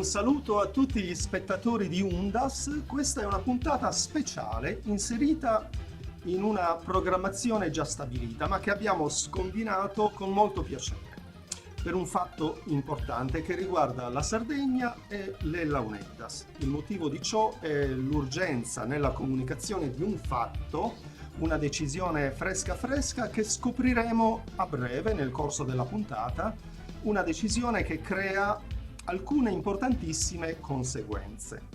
Un saluto a tutti gli spettatori di Undas. Questa è una puntata speciale inserita in una programmazione già stabilita, ma che abbiamo scombinato con molto piacere, per un fatto importante che riguarda la Sardegna e le Launeddas. Il motivo di ciò è l'urgenza nella comunicazione di un fatto, una decisione fresca fresca che scopriremo a breve nel corso della puntata, una decisione che crea alcune importantissime conseguenze.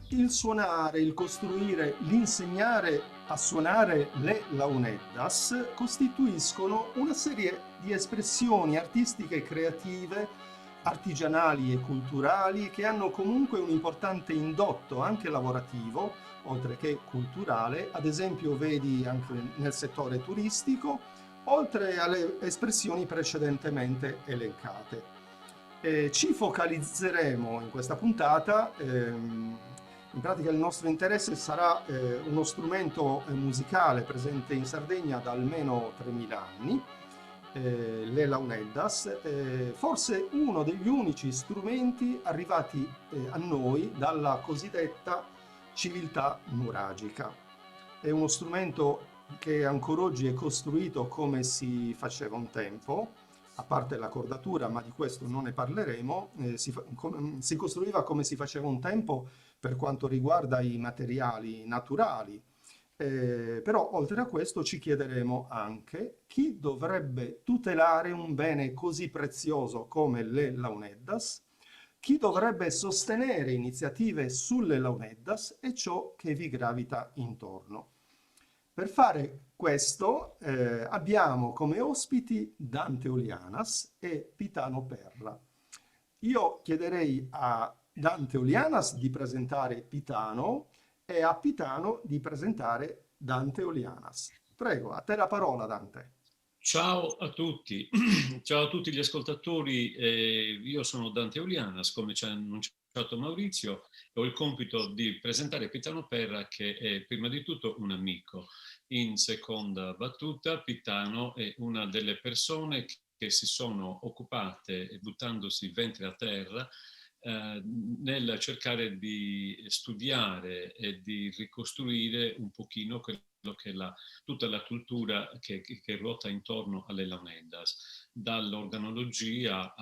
Il suonare, il costruire, l'insegnare a suonare le launeddas costituiscono una serie di espressioni artistiche e creative, artigianali e culturali che hanno comunque un importante indotto anche lavorativo, oltre che culturale, ad esempio vedi anche nel settore turistico, oltre alle espressioni precedentemente elencate. Ci focalizzeremo in questa puntata. In pratica il nostro interesse sarà uno strumento musicale presente in Sardegna da almeno 3000 anni, le launeddas, forse uno degli unici strumenti arrivati a noi dalla cosiddetta civiltà nuragica. È uno strumento che ancora oggi è costruito come si faceva un tempo, a parte la cordatura, ma di questo non ne parleremo. Si costruiva come si faceva un tempo per quanto riguarda i materiali naturali. Però oltre a questo ci chiederemo anche chi dovrebbe tutelare un bene così prezioso come le launeddas, chi dovrebbe sostenere iniziative sulle launeddas e ciò che vi gravita intorno. Per fare questo abbiamo come ospiti Dante Olianas e Pitano Perra. Io chiederei a Dante Olianas di presentare Pitano e a Pitano di presentare Dante Olianas. Prego, a te la parola, Dante. Ciao a tutti, ciao a tutti gli ascoltatori. Io sono Dante Olianas, come ci ha annunciato Maurizio, ho il compito di presentare Pitano Perra, che è prima di tutto un amico. In seconda battuta, Pitano è una delle persone che si sono occupate, buttandosi ventre a terra, nel cercare di studiare e di ricostruire un pochino quello che è tutta la cultura che ruota intorno alle launeddas, dall'organologia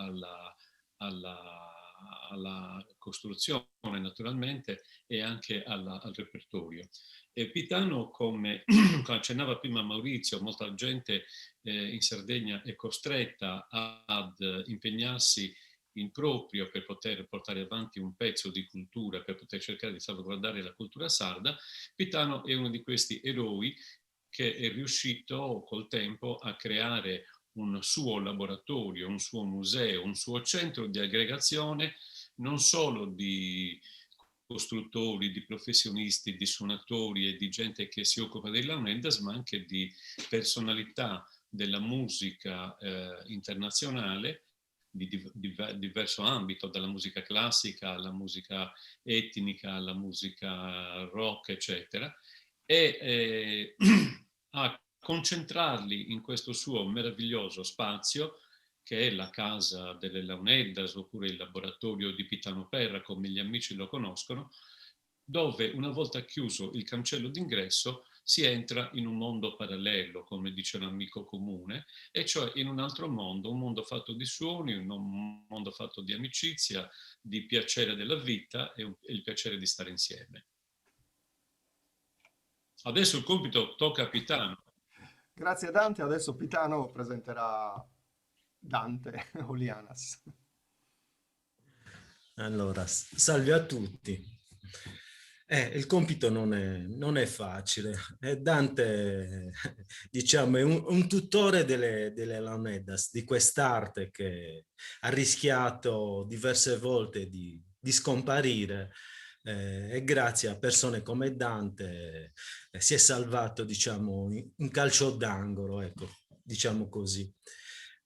alla costruzione naturalmente e anche al repertorio. E Pitano, come accennava prima Maurizio, molta gente in Sardegna è costretta ad impegnarsi in proprio per poter portare avanti un pezzo di cultura, per poter cercare di salvaguardare la cultura sarda. Pitano è uno di questi eroi che è riuscito col tempo a creare un suo laboratorio, un suo museo, un suo centro di aggregazione non solo di costruttori, di professionisti, di suonatori e di gente che si occupa dei launeddas, ma anche di personalità della musica internazionale di diverso ambito, dalla musica classica alla musica etnica, alla musica rock, eccetera, e a concentrarli in questo suo meraviglioso spazio che è la casa delle Launeddas oppure il laboratorio di Pitano Perra, come gli amici lo conoscono, dove una volta chiuso il cancello d'ingresso si entra in un mondo parallelo, come dice un amico comune, e cioè in un altro mondo, un mondo fatto di suoni, un mondo fatto di amicizia, di piacere della vita e il piacere di stare insieme. Adesso il compito tocca a Pitano. Grazie Dante, adesso Pitano presenterà Dante Olianas. Allora, salve a tutti. Il compito non è facile. Dante, diciamo, è un tutore delle Launeddas, di quest'arte che ha rischiato diverse volte di scomparire, e grazie a persone come Dante si è salvato, diciamo, in calcio d'angolo, ecco, diciamo così.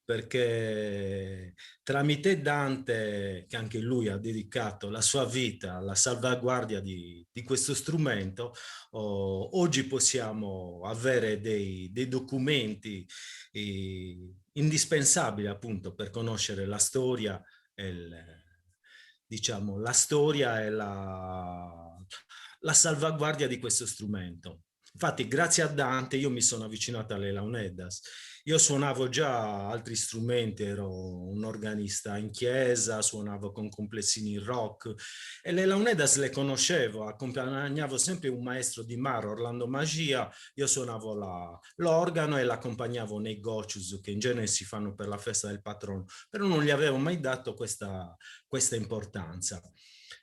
Perché tramite Dante, che anche lui ha dedicato la sua vita alla salvaguardia di questo strumento, oggi possiamo avere dei documenti indispensabili appunto per conoscere la storia e diciamo, la storia e la salvaguardia di questo strumento. Infatti, grazie a Dante io mi sono avvicinato alle Launeddas. Io suonavo già altri strumenti, ero un organista in chiesa, suonavo con complessini rock e le Launeddas le conoscevo, accompagnavo sempre un maestro di Maro, Orlando Magia, io suonavo l'organo e l'accompagnavo nei gocius che in genere si fanno per la festa del patrono, però non gli avevo mai dato questa importanza.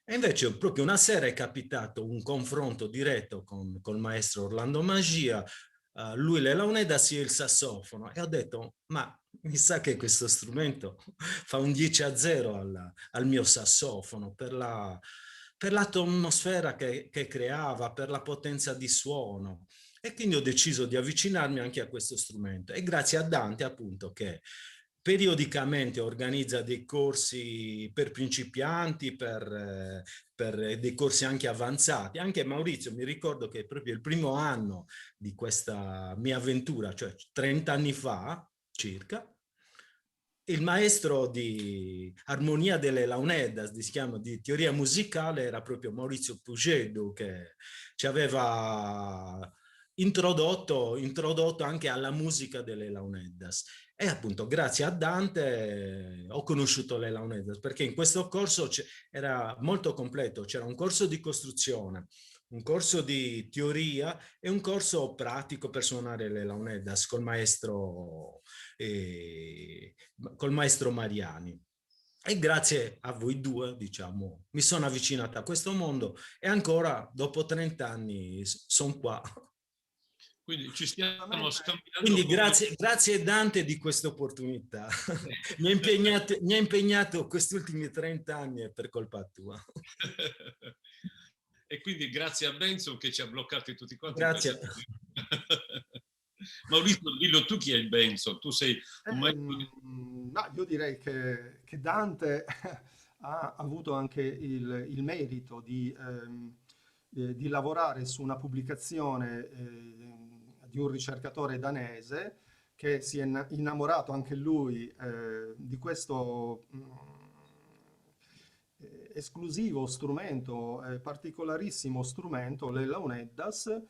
E invece proprio una sera è capitato un confronto diretto con il maestro Orlando Magia, lui le Launeddas, io il sassofono, e ho detto, ma mi sa che questo strumento fa un 10-0 al mio sassofono per l'atmosfera che creava, per la potenza di suono. E quindi ho deciso di avvicinarmi anche a questo strumento. E grazie a Dante, appunto, che periodicamente organizza dei corsi per principianti, per dei corsi anche avanzati. Anche Maurizio, mi ricordo che proprio il primo anno di questa mia avventura, cioè 30 anni fa circa, il maestro di armonia delle Launeddas, si chiama, di teoria musicale, era proprio Maurizio Pugedo, che ci aveva introdotto anche alla musica delle Launeddas. E appunto grazie a Dante ho conosciuto le Launeddas, perché in questo corso era molto completo, c'era un corso di costruzione, un corso di teoria e un corso pratico per suonare le Launeddas col maestro Mariani. E grazie a voi due, diciamo, mi sono avvicinato a questo mondo e ancora dopo 30 anni sono qua. Quindi ci stiamo scambiando Quindi come... grazie Dante di questa opportunità. Mi ha impegnato questi ultimi 30 anni e per colpa tua. E quindi grazie a Benson che ci ha bloccati tutti quanti Grazie. Maurizio, dillo tu chi è il Benson, tu sei un maestro di... Ma io direi che Dante ha avuto anche il merito di lavorare su una pubblicazione di un ricercatore danese che si è innamorato anche lui di questo esclusivo strumento, particolarissimo strumento, le Launeddas,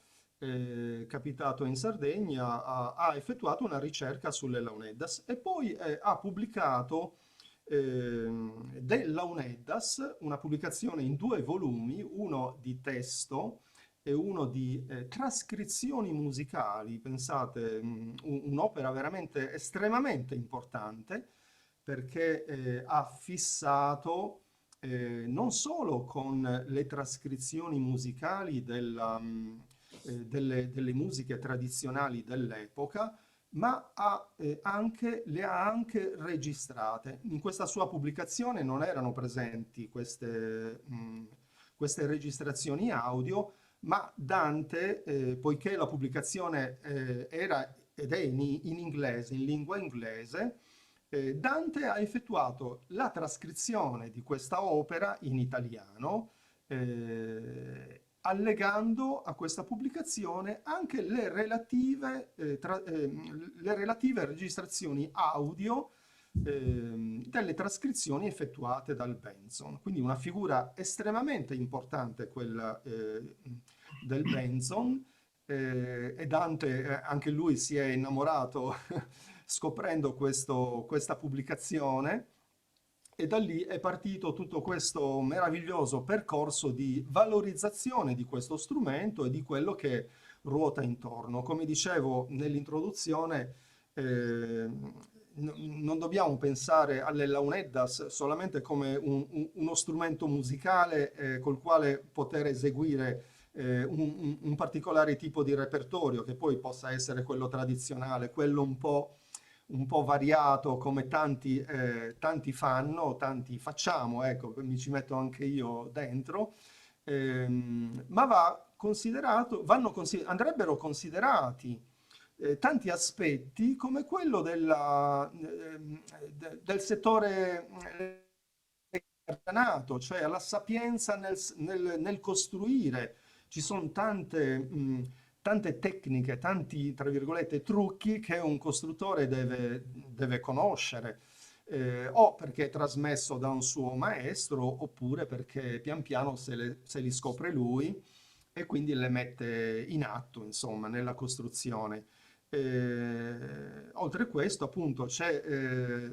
capitato in Sardegna, ha effettuato una ricerca sulle Launeddas e poi ha pubblicato De Launeddas, una pubblicazione in 2 volumi, uno di testo e uno di trascrizioni musicali. Pensate, un'opera veramente estremamente importante perché ha fissato non solo con le trascrizioni musicali delle musiche tradizionali dell'epoca, ma le ha anche registrate. In questa sua pubblicazione non erano presenti queste registrazioni audio, ma Dante, poiché la pubblicazione era ed è in inglese, in lingua inglese, Dante ha effettuato la trascrizione di questa opera in italiano, allegando a questa pubblicazione anche le relative registrazioni audio delle trascrizioni effettuate dal Benson. Quindi una figura estremamente importante quella del Benson, e Dante anche lui si è innamorato scoprendo questa pubblicazione e da lì è partito tutto questo meraviglioso percorso di valorizzazione di questo strumento e di quello che ruota intorno. Come dicevo nell'introduzione, non dobbiamo pensare alle Launeddas solamente come uno strumento musicale col quale poter eseguire un particolare tipo di repertorio, che poi possa essere quello tradizionale, quello un po' variato come tanti fanno, tanti facciamo, ecco, mi ci metto anche io dentro, ma andrebbero considerati tanti aspetti come quello del settore artigianato, cioè la sapienza nel costruire. Ci sono tante tecniche, tanti, tra virgolette, trucchi che un costruttore deve conoscere. o perché è trasmesso da un suo maestro, oppure perché pian piano se li scopre lui e quindi le mette in atto, insomma, nella costruzione. Oltre a questo, appunto, c'è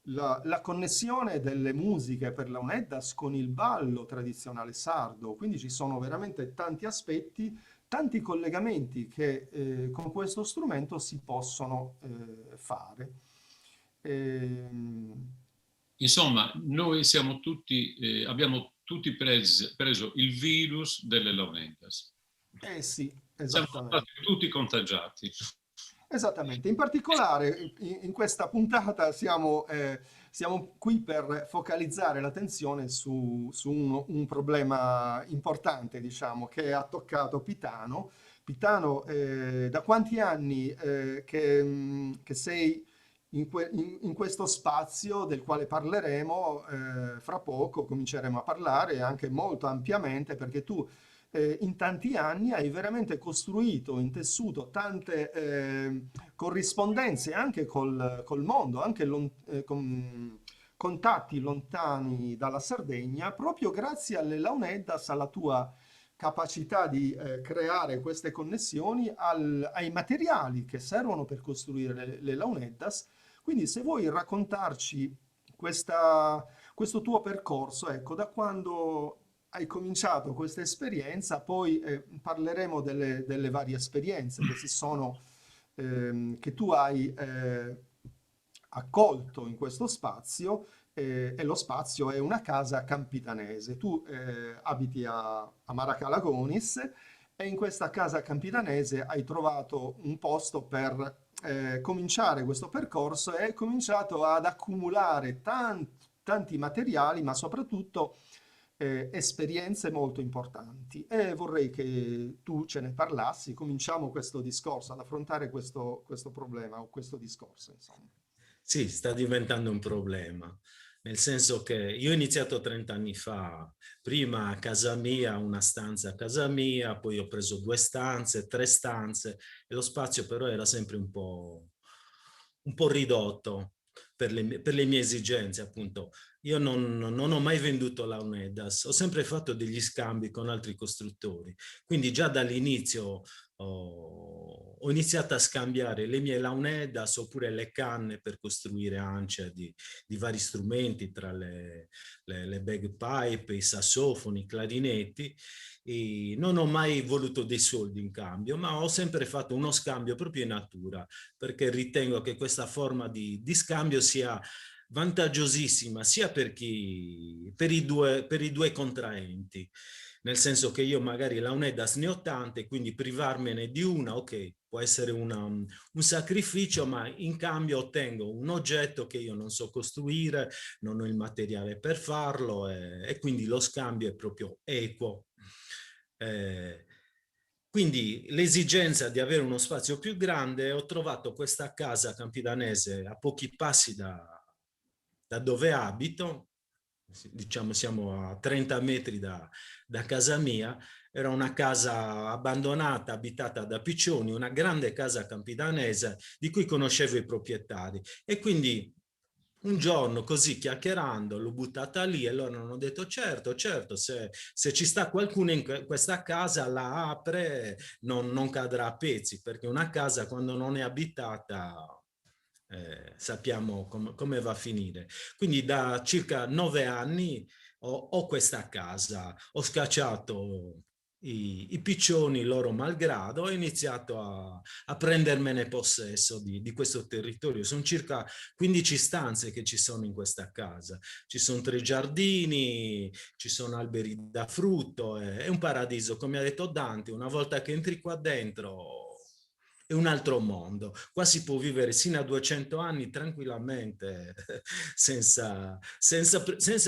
la connessione delle musiche per la Uneddas con il ballo tradizionale sardo, quindi ci sono veramente tanti aspetti, tanti collegamenti che con questo strumento si possono fare. Ehm, Insomma, noi siamo tutti, abbiamo tutti preso il virus delle Launeddas. eh sì, Siamo stati esattamente. tutti contagiati. Esattamente, in particolare in questa puntata siamo qui per focalizzare l'attenzione su un problema importante, diciamo, che ha toccato Pitano. Pitano, da quanti anni che sei in questo spazio del quale parleremo fra poco, cominceremo a parlare anche molto ampiamente perché tu in tanti anni hai veramente costruito, intessuto tante corrispondenze anche col mondo, anche con contatti lontani dalla Sardegna, proprio grazie alle Launeddas, alla tua capacità di creare queste connessioni ai materiali che servono per costruire le Launeddas. Quindi se vuoi raccontarci questo tuo percorso, ecco, da quando hai cominciato questa esperienza, poi parleremo delle varie esperienze che tu hai accolto in questo spazio, e lo spazio è una casa campidanese. Tu abiti a Maracalagonis e in questa casa campidanese hai trovato un posto per cominciare questo percorso e hai cominciato ad accumulare tanti materiali, ma soprattutto esperienze molto importanti. E vorrei che tu ce ne parlassi. Cominciamo questo discorso, ad affrontare questo problema o questo discorso, insomma. Sì, sta diventando un problema, nel senso che io ho iniziato 30 anni fa, prima a casa mia, una stanza a casa mia, poi ho preso 2 stanze, 3 stanze, e lo spazio però era sempre un po' ridotto per le mie esigenze, appunto. Io non ho mai venduto la Unedas, ho sempre fatto degli scambi con altri costruttori, quindi già dall'inizio ho iniziato a scambiare le mie Launedas oppure le canne per costruire ance di vari strumenti, tra le bagpipe, i sassofoni, i clarinetti. E non ho mai voluto dei soldi in cambio, ma ho sempre fatto uno scambio proprio in natura, perché ritengo che questa forma di scambio sia vantaggiosissima sia per i due contraenti, nel senso che io magari la Unedas ne ho tante, quindi privarmene di una, ok, può essere un sacrificio, ma in cambio ottengo un oggetto che io non so costruire, non ho il materiale per farlo, e quindi lo scambio è proprio equo. Eh, quindi l'esigenza di avere uno spazio più grande, ho trovato questa casa campidanese a pochi passi da dove abito, diciamo siamo a 30 metri da casa mia. Era una casa abbandonata, abitata da piccioni, una grande casa campidanese di cui conoscevo i proprietari, e quindi un giorno, così chiacchierando, l'ho buttata lì e loro hanno detto certo, certo, se ci sta qualcuno in questa casa la apre, non cadrà a pezzi, perché una casa quando non è abitata sappiamo come va a finire. Quindi da circa 9 anni ho questa casa, ho scacciato i piccioni loro malgrado, ho iniziato a prendermene possesso di questo territorio. Sono circa 15 stanze che ci sono in questa casa. Ci sono 3 giardini, ci sono alberi da frutto, è un paradiso. Come ha detto Dante, una volta che entri qua dentro è un altro mondo. Qua si può vivere sino a 200 anni tranquillamente, senza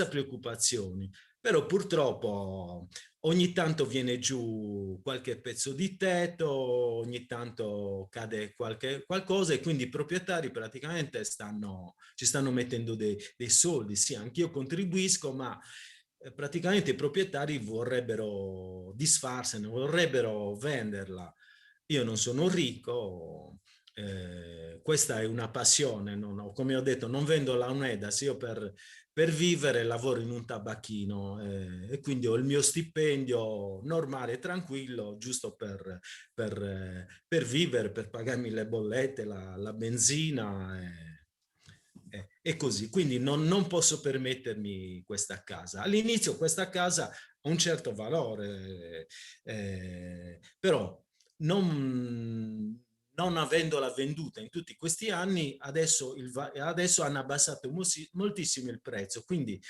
preoccupazioni. Però purtroppo ogni tanto viene giù qualche pezzo di tetto, ogni tanto cade qualcosa, e quindi i proprietari praticamente ci stanno mettendo dei soldi. Sì, anch'io contribuisco, ma praticamente i proprietari vorrebbero disfarsene, vorrebbero venderla. Io non sono ricco, questa è una passione, come ho detto, non vendo launedas, io per vivere lavoro in un tabacchino e quindi ho il mio stipendio normale e tranquillo, giusto per vivere, per pagarmi le bollette, la benzina e così. Quindi non posso permettermi questa casa. All'inizio questa casa ha un certo valore, però non avendola venduta in tutti questi anni, adesso hanno abbassato moltissimo il prezzo, quindi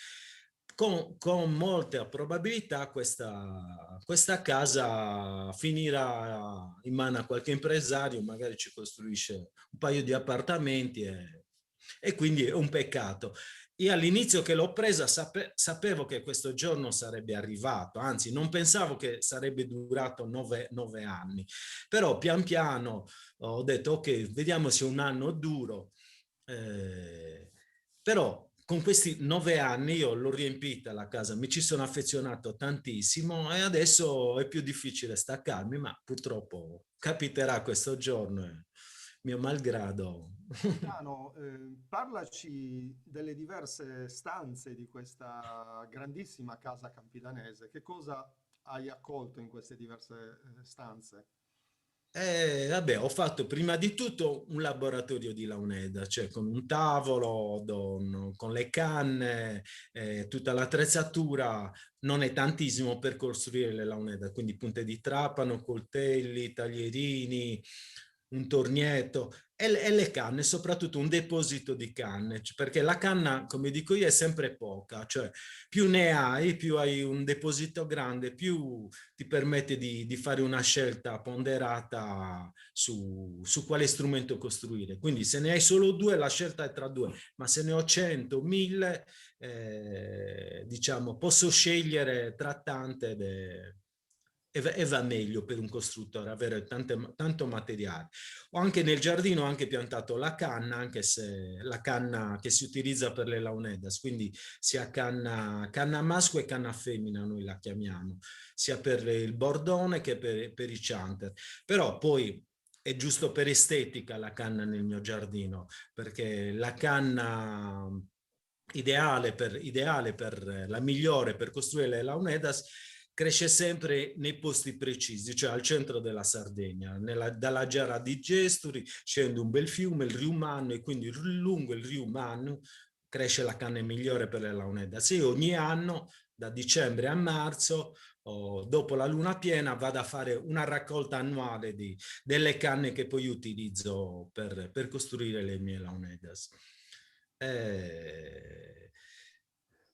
con molta probabilità questa casa finirà in mano a qualche impresario, magari ci costruisce un paio di appartamenti e quindi è un peccato. Io all'inizio che l'ho presa sapevo che questo giorno sarebbe arrivato, anzi non pensavo che sarebbe durato 9 anni, però pian piano ho detto ok, vediamo se un anno duro, però con questi 9 anni io l'ho riempita la casa, mi ci sono affezionato tantissimo e adesso è più difficile staccarmi, ma purtroppo capiterà questo giorno, mio malgrado. Gaetano, parlaci delle diverse stanze di questa grandissima casa campidanese. Che cosa hai accolto in queste diverse stanze? Vabbè, ho fatto prima di tutto un laboratorio di Launeda, cioè con un tavolo, con le canne, tutta l'attrezzatura, non è tantissimo per costruire le Launeda, quindi punte di trapano, coltelli, taglierini, un tornietto e le canne, soprattutto un deposito di canne, perché la canna, come dico io, è sempre poca, cioè più ne hai, più hai un deposito grande, più ti permette di fare una scelta ponderata su quale strumento costruire. Quindi se ne hai solo due, la scelta è tra due, ma se ne ho 100, 1000, diciamo, posso scegliere tra tante e va meglio per un costruttore avere tanto materiale. Ho anche nel giardino ho anche piantato la canna, anche se la canna che si utilizza per le launedas, quindi sia canna maschio e canna femmina noi la chiamiamo, sia per il bordone che per i chanter. Però poi è giusto per estetica la canna nel mio giardino, perché la canna ideale per la migliore per costruire le launedas cresce sempre nei posti precisi, cioè al centro della Sardegna. Dalla Giara di Gesturi scende un bel fiume, il Riumano, e quindi lungo il Riumano cresce la canna migliore per le launedas. Io ogni anno, da dicembre a marzo, dopo la luna piena, vado a fare una raccolta annuale delle canne che poi utilizzo per costruire le mie launedas.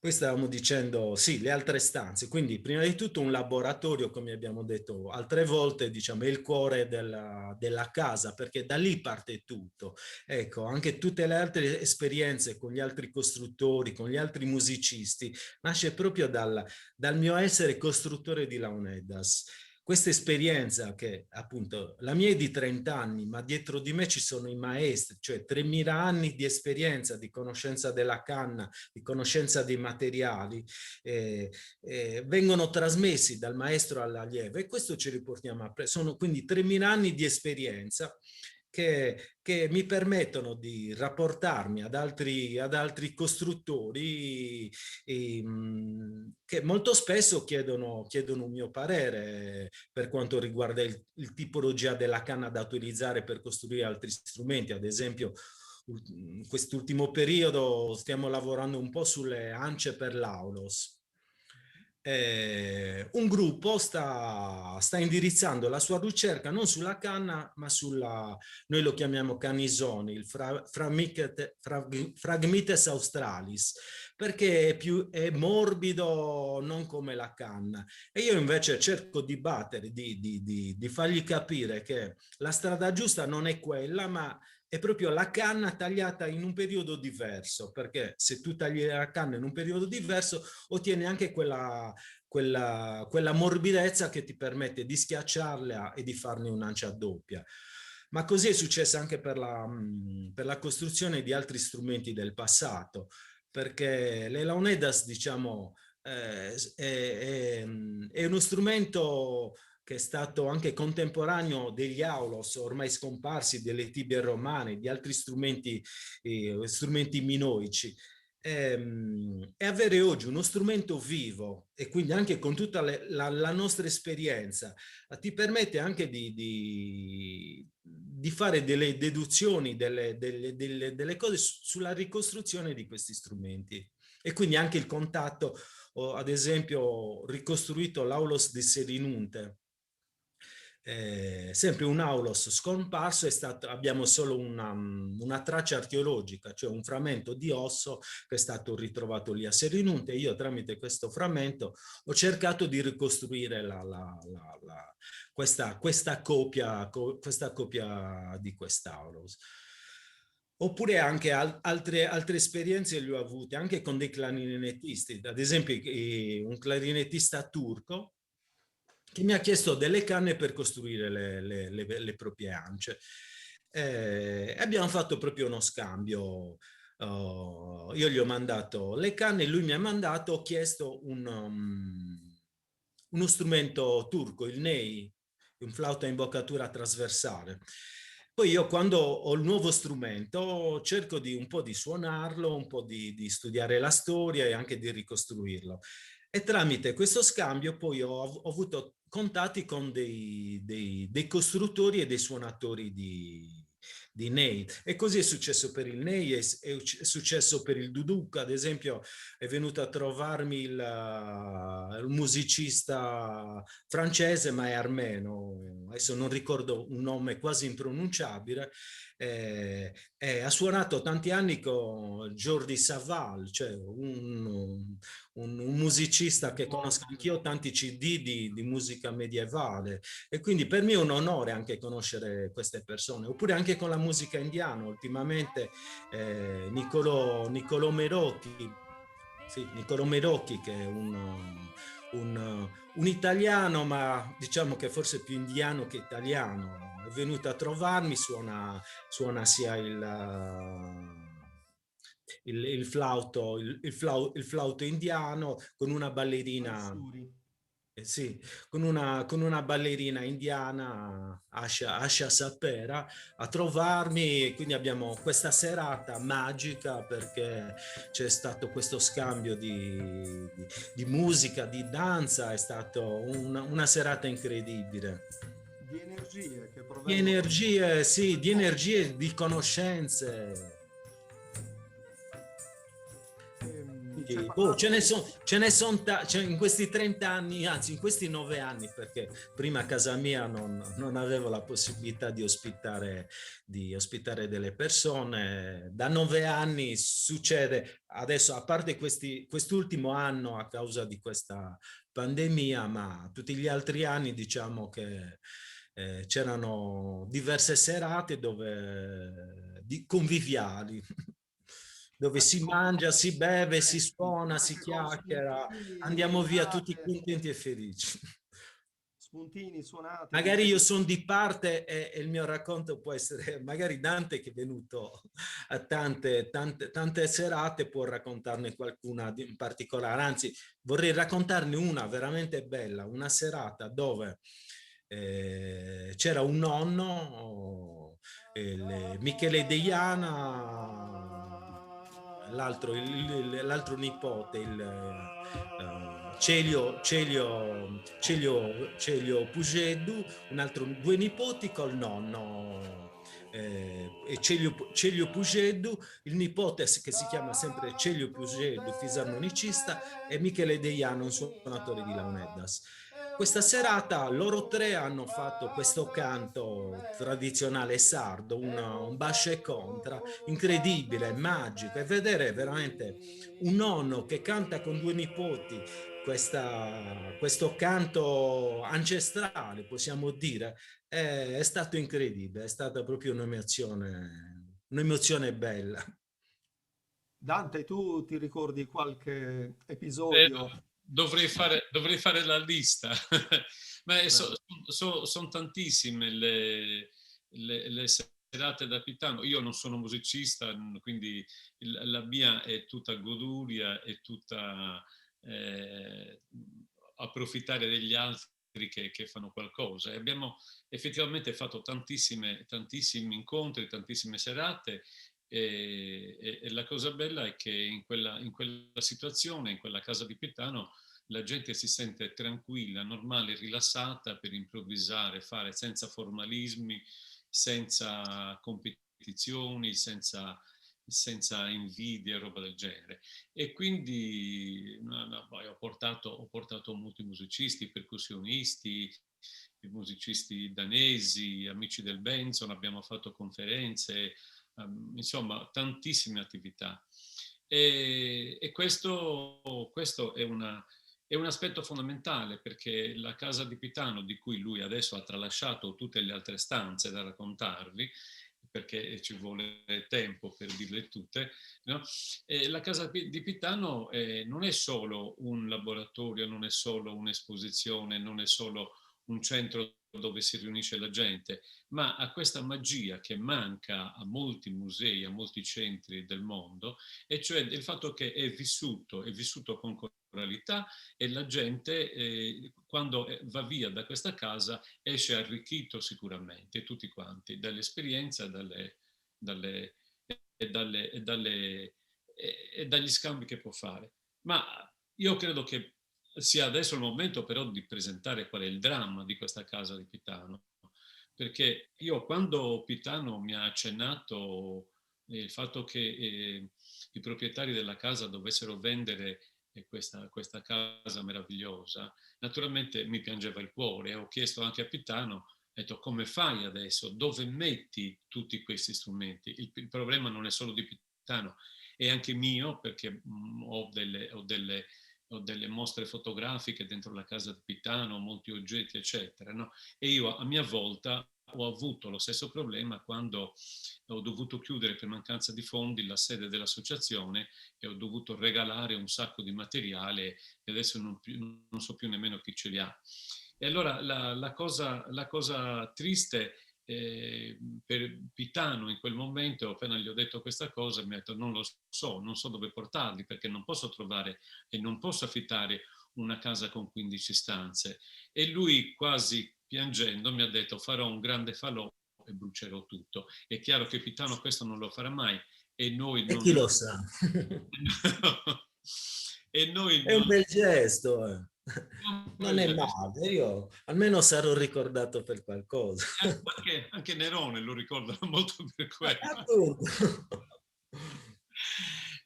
Poi stavamo dicendo, sì, le altre stanze, quindi prima di tutto un laboratorio, come abbiamo detto altre volte, diciamo, è il cuore della casa, perché da lì parte tutto. Ecco, anche tutte le altre esperienze con gli altri costruttori, con gli altri musicisti, nasce proprio dal mio essere costruttore di Launedas. Questa esperienza che appunto la mia è di 30 anni, ma dietro di me ci sono i maestri, cioè 3000 anni di esperienza, di conoscenza della canna, di conoscenza dei materiali, vengono trasmessi dal maestro all'allievo e questo ci riportiamo sono quindi 3000 anni di esperienza che mi permettono di rapportarmi ad altri costruttori che molto spesso chiedono un mio parere per quanto riguarda il tipologia della canna da utilizzare per costruire altri strumenti. Ad esempio, in quest'ultimo periodo stiamo lavorando un po' sulle ance per l'aulos. Un gruppo sta indirizzando la sua ricerca non sulla canna, ma noi lo chiamiamo canisoni, il Phragmites australis, perché è morbido, non come la canna. E io invece cerco di battere, di fargli capire che la strada giusta non è quella, ma è proprio la canna tagliata in un periodo diverso, perché se tu tagli la canna in un periodo diverso ottieni anche quella morbidezza che ti permette di schiacciarla e di farne un'ancia doppia. Ma così è successo anche per la costruzione di altri strumenti del passato, perché le launedas, diciamo, è uno strumento che è stato anche contemporaneo degli aulos ormai scomparsi, delle tibie romane, di altri strumenti, strumenti minoici. E avere oggi uno strumento vivo e quindi anche con tutta la nostra esperienza ti permette anche di fare delle deduzioni, delle cose sulla ricostruzione di questi strumenti. E quindi anche il contatto, ad esempio, ho ricostruito l'aulos di Selinunte, sempre un aulos scomparso, abbiamo solo una traccia archeologica, cioè un frammento di osso che è stato ritrovato lì a Selinunte. Io tramite questo frammento ho cercato di ricostruire questa copia di quest'aulos. Oppure anche altre esperienze le ho avute anche con dei clarinettisti, ad esempio un clarinettista turco che mi ha chiesto delle canne per costruire le proprie ance. Abbiamo fatto proprio uno scambio. Io gli ho mandato le canne, lui mi ha mandato, ho chiesto uno strumento turco, il ney, un flauto a imboccatura trasversale. Poi io quando ho il nuovo strumento cerco un po' di suonarlo, un po' di studiare la storia e anche di ricostruirlo. E tramite questo scambio poi ho avuto contatti con dei costruttori e dei suonatori di ney. E così è successo per il ney, è successo per il duduk. Ad esempio è venuto a trovarmi il musicista francese, ma è armeno, adesso non ricordo un nome quasi impronunciabile, ha suonato tanti anni con Jordi Savall, cioè un musicista che conosco anch'io, tanti CD di musica medievale, e quindi per me è un onore anche conoscere queste persone. Oppure anche con la musica indiana, ultimamente Niccolò Merocchi, sì, Niccolò Merocchi, che è un italiano, ma diciamo che forse più indiano che italiano, è venuto a trovarmi, suona sia il flauto indiano con una ballerina, sì, con una ballerina indiana, Asha Sapera, a trovarmi, e quindi abbiamo questa serata magica perché c'è stato questo scambio di musica, di danza, è stata una serata incredibile. Di energie che Di provengono energie, sì, dal di mondo. energie, di conoscenze. Ci hai Quindi, boh, parlato. ce ne sono in questi 30 anni, anzi in questi 9 anni, perché prima a casa mia non avevo la possibilità di ospitare delle persone. Da 9 anni succede, adesso a parte quest'ultimo anno a causa di questa pandemia, ma tutti gli altri anni diciamo che c'erano diverse serate conviviali, dove Anche si con mangia, si beve, si spuntini, suona, si anche con chiacchiera, spuntini, andiamo via tutti suonate, contenti e felici. spuntini, suonate, Magari io energie. sono di parte e il mio racconto può essere, magari Dante che è venuto a tante serate può raccontarne qualcuna in particolare, anzi vorrei raccontarne una veramente bella, una serata dove c'era un nonno, Michele Deiana, l'altro nipote, Celio Puseddu, due nipoti col nonno Celio Puseddu, il nipote che si chiama sempre Celio Puseddu, fisarmonicista, e Michele Deiano, un suonatore di launeddas. Questa serata loro tre hanno fatto questo canto tradizionale sardo, un basce e contra, incredibile, magico, e vedere veramente un nonno che canta con due nipoti questo canto ancestrale, possiamo dire, è stato incredibile, è stata proprio un'emozione bella. Dante, tu ti ricordi qualche Eh, episodio? dovrei fare la lista, ma Eh, sono tantissime le serate da Pitano. Io non sono musicista, quindi la mia è tutta goduria, è tutta eh, approfittare degli altri che fanno qualcosa. E abbiamo effettivamente fatto tantissimi incontri, tantissime serate, e la cosa bella è che in quella situazione, in quella casa di Pitano, la gente si sente tranquilla, normale, rilassata per improvvisare, fare senza formalismi, senza competizioni, senza invidie, roba del genere. E quindi poi ho portato molti musicisti, percussionisti, musicisti danesi, amici del Benson, abbiamo fatto conferenze, insomma tantissime attività. E questo è un aspetto fondamentale, perché la casa di Pitano, di cui lui adesso ha tralasciato tutte le altre stanze da raccontarvi, perché ci vuole tempo per dirle tutte, no? La casa di Pitano non è solo un laboratorio, non è solo un'esposizione, non è solo un centro dove si riunisce la gente, ma ha questa magia che manca a molti musei, a molti centri del mondo, e cioè il fatto che è vissuto con coralità, e la gente quando va via da questa casa esce arricchito sicuramente, tutti quanti, dall'esperienza e dagli scambi che può fare. Ma io credo che sia adesso il momento però di presentare qual è il dramma di questa casa di Pitano, perché io, quando Pitano mi ha accennato il fatto che i proprietari della casa dovessero vendere questa casa meravigliosa, naturalmente mi piangeva il cuore. Ho chiesto anche a Pitano, ho detto: come fai adesso? Dove metti tutti questi strumenti? Il problema non è solo di Pitano, è anche mio, perché ho delle mostre fotografiche dentro la casa di Pitano, molti oggetti, eccetera, no? E io a mia volta ho avuto lo stesso problema quando ho dovuto chiudere per mancanza di fondi la sede dell'associazione, e ho dovuto regalare un sacco di materiale, e adesso non so più nemmeno chi ce li ha. E allora la cosa triste per Pitano in quel momento, appena gli ho detto questa cosa, mi ha detto: non lo so, non so dove portarli, perché non posso trovare e non posso affittare una casa con 15 stanze. E lui, quasi piangendo, mi ha detto: farò un grande falò e brucerò tutto. È chiaro che Pitano questo non lo farà mai, e noi E non... chi lo sa? E noi È un non... bel gesto. un Non bel è gesto. male, io almeno sarò ricordato per qualcosa. Anche Nerone lo ricordano molto per quello. Appunto.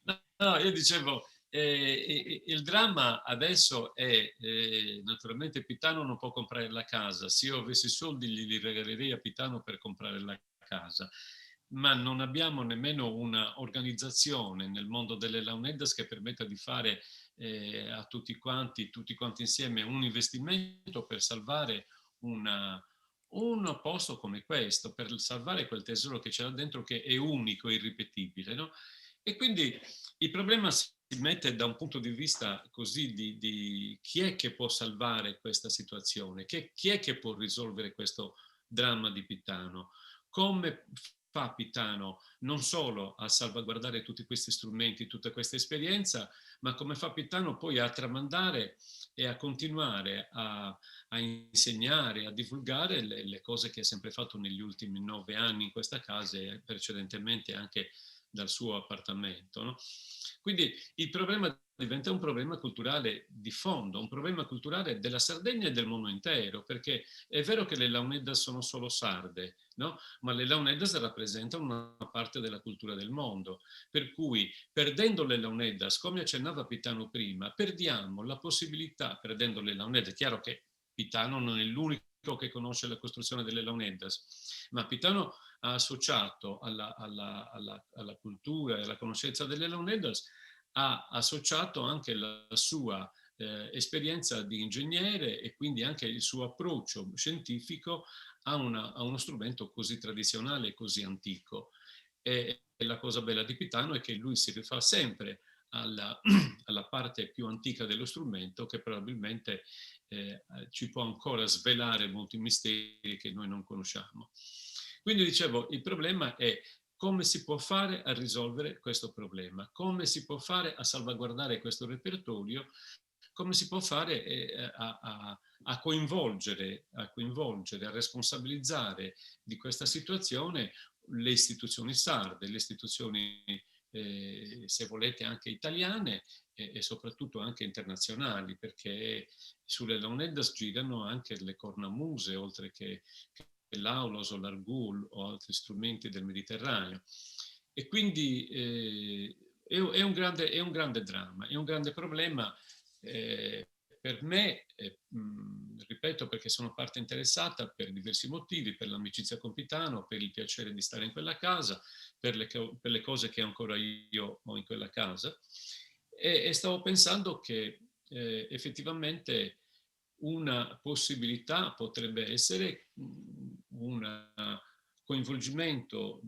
No, io dicevo, il dramma adesso è, naturalmente Pitano non può comprare la casa. Se io avessi soldi li regalerei a Pitano per comprare la casa, ma non abbiamo nemmeno una organizzazione nel mondo delle Launeddas che permetta di fare a tutti quanti insieme un investimento per salvare un posto come questo, per salvare quel tesoro che c'era dentro, che è unico, irripetibile, no? E quindi il problema si mette da un punto di vista così di chi è che può salvare questa situazione, chi è che può risolvere questo dramma di Pitano, come fa Pitano non solo a salvaguardare tutti questi strumenti, tutta questa esperienza, ma come fa Pitano poi a tramandare e a continuare a insegnare, a divulgare le cose che ha sempre fatto negli ultimi 9 anni in questa casa, e precedentemente anche dal suo appartamento, no? Quindi il problema diventa un problema culturale di fondo, un problema culturale della Sardegna e del mondo intero, perché è vero che le Launeddas sono solo sarde, no? Ma le Launeddas rappresentano una parte della cultura del mondo, per cui perdendo le Launeddas, come accennava Pitano prima, perdiamo la possibilità, perdendo le Launeddas, è chiaro che Pitano non è l'unico che conosce la costruzione delle Launeddas, ma Pitano ha associato alla cultura e alla conoscenza delle Launeddas, ha associato anche la sua esperienza di ingegnere, e quindi anche il suo approccio scientifico a uno strumento così tradizionale e così antico. E la cosa bella di Pitano è che lui si rifà sempre alla parte più antica dello strumento, che probabilmente ci può ancora svelare molti misteri che noi non conosciamo. Quindi dicevo, il problema è come si può fare a risolvere questo problema, come si può fare a salvaguardare questo repertorio, come si può fare a coinvolgere, a responsabilizzare di questa situazione le istituzioni sarde, le istituzioni, se volete, anche italiane e soprattutto anche internazionali, perché sulle Launeddas girano anche le cornamuse, oltre che l'aulos o l'argul o altri strumenti del Mediterraneo. E quindi è un grande dramma, è un grande problema per me, ripeto, perché sono parte interessata per diversi motivi, per l'amicizia con Pitano, per il piacere di stare in quella casa, per le cose che ancora io ho in quella casa. E stavo pensando che effettivamente una possibilità potrebbe essere un coinvolgimento,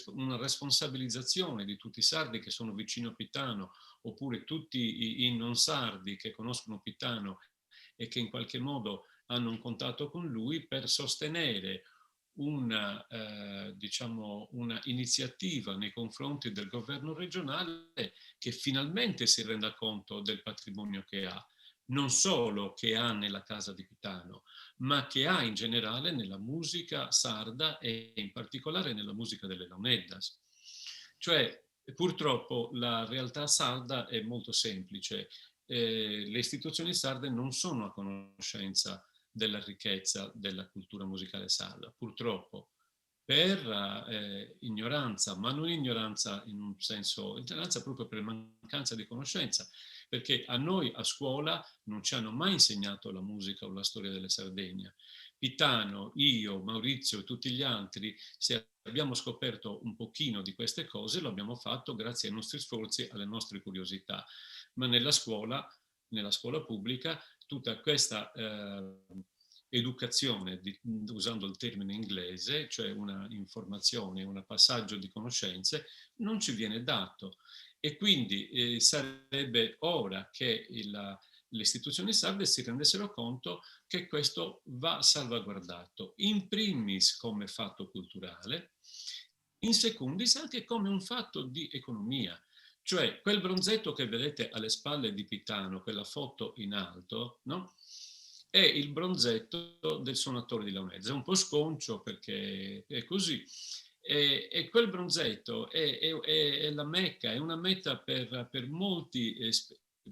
una responsabilizzazione di tutti i sardi che sono vicino a Pitano, oppure tutti i non sardi che conoscono Pitano e che in qualche modo hanno un contatto con lui, per sostenere diciamo, una iniziativa nei confronti del governo regionale che finalmente si renda conto del patrimonio che ha, non solo che ha nella casa di Pitano, ma che ha in generale nella musica sarda e in particolare nella musica delle Launeddas. Cioè, purtroppo la realtà sarda è molto semplice. Le istituzioni sarde non sono a conoscenza della ricchezza della cultura musicale sarda, purtroppo, per ignoranza, ma non ignoranza in un senso, ignoranza proprio per mancanza di conoscenza, perché a noi a scuola non ci hanno mai insegnato la musica o la storia della Sardegna. Pitano, io, Maurizio e tutti gli altri, se abbiamo scoperto un pochino di queste cose, lo abbiamo fatto grazie ai nostri sforzi, alle nostre curiosità. Ma nella scuola pubblica, tutta questa educazione, usando il termine inglese, cioè una informazione, un passaggio di conoscenze, non ci viene dato. E quindi sarebbe ora che le istituzioni sarde si rendessero conto che questo va salvaguardato, in primis come fatto culturale, in secundis anche come un fatto di economia. Cioè quel bronzetto che vedete alle spalle di Pitano, quella foto in alto, no? È il bronzetto del suonatore di Launeddas. È un po' sconcio perché è così. E quel bronzetto è la mecca, è una meta per molti,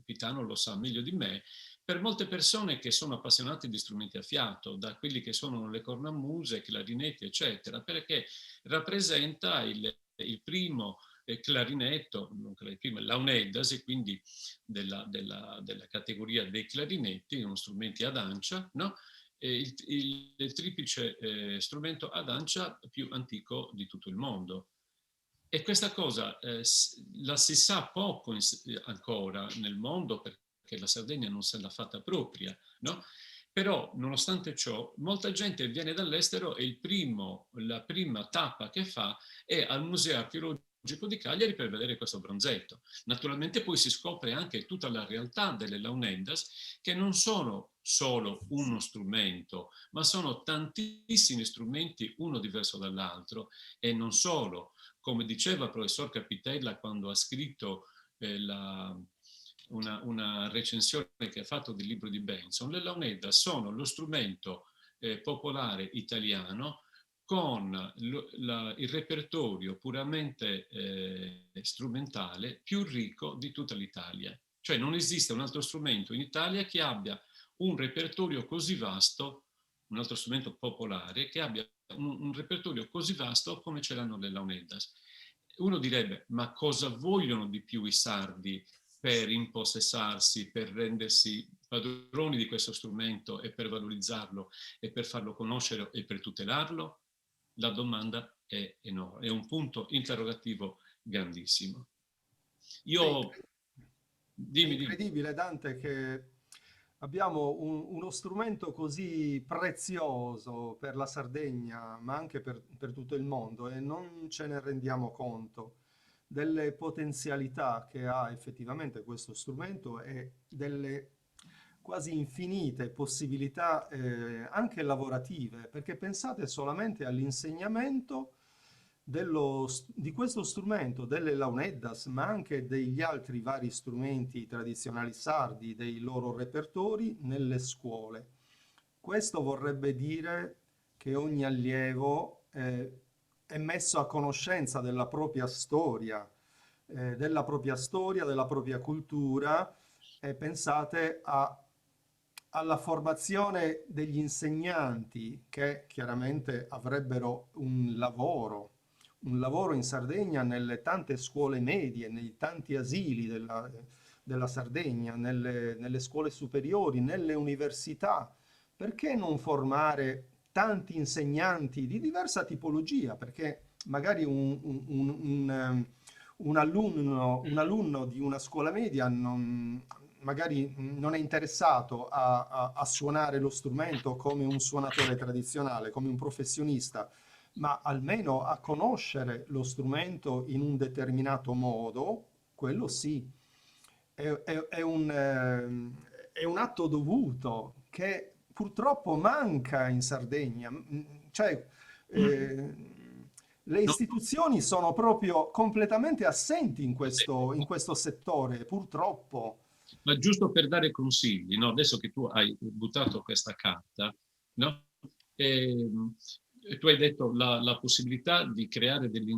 Pitano lo sa meglio di me, per molte persone che sono appassionate di strumenti a fiato, da quelli che suonano le cornamuse, clarinetti, eccetera, perché rappresenta il primo clarinetto, non il primo, Launeddas, e quindi della categoria dei clarinetti, uno strumenti ad ancia, no? Il triplice strumento ad ancia più antico di tutto il mondo. E questa cosa la si sa poco ancora nel mondo, perché la Sardegna non se l'ha fatta propria, no? Però, nonostante ciò, molta gente viene dall'estero e la prima tappa che fa è al Museo Archeologico di Cagliari per vedere questo bronzetto. Naturalmente poi si scopre anche tutta la realtà delle Launeddas, che non sono solo uno strumento, ma sono tantissimi strumenti, uno diverso dall'altro, e non solo. Come diceva il professor Capitella quando ha scritto una recensione che ha fatto del libro di Benson, le Launeddas sono lo strumento popolare italiano con il repertorio puramente strumentale più ricco di tutta l'Italia. Cioè non esiste un altro strumento in Italia che abbia un repertorio così vasto, un altro strumento popolare, che abbia un repertorio così vasto come ce l'hanno le Launeddas. Uno direbbe, ma cosa vogliono di più i sardi per impossessarsi, per rendersi padroni di questo strumento e per valorizzarlo e per farlo conoscere e per tutelarlo? La domanda è enorme, è un punto interrogativo grandissimo. Io... È incredibile, Dante, che abbiamo uno strumento così prezioso per la Sardegna, ma anche per tutto il mondo, e non ce ne rendiamo conto delle potenzialità che ha effettivamente questo strumento e delle quasi infinite possibilità anche lavorative, perché pensate solamente all'insegnamento di questo strumento, delle launeddas, ma anche degli altri vari strumenti tradizionali sardi, dei loro repertori nelle scuole. Questo vorrebbe dire che ogni allievo è messo a conoscenza della propria cultura, e pensate alla formazione degli insegnanti che chiaramente avrebbero un lavoro in Sardegna nelle tante scuole medie, nei tanti asili della Sardegna, nelle scuole superiori, nelle università. Perché non formare tanti insegnanti di diversa tipologia? Perché magari un alunno di una scuola media magari non è interessato a suonare lo strumento come un suonatore tradizionale, come un professionista, ma almeno a conoscere lo strumento in un determinato modo, quello sì. È un atto dovuto che purtroppo manca in Sardegna. Cioè, eh, le No, istituzioni sono proprio completamente assenti in questo settore, purtroppo. ma giusto per dare consigli, no? Adesso che tu hai buttato questa carta, no? Tu hai detto la possibilità di creare degli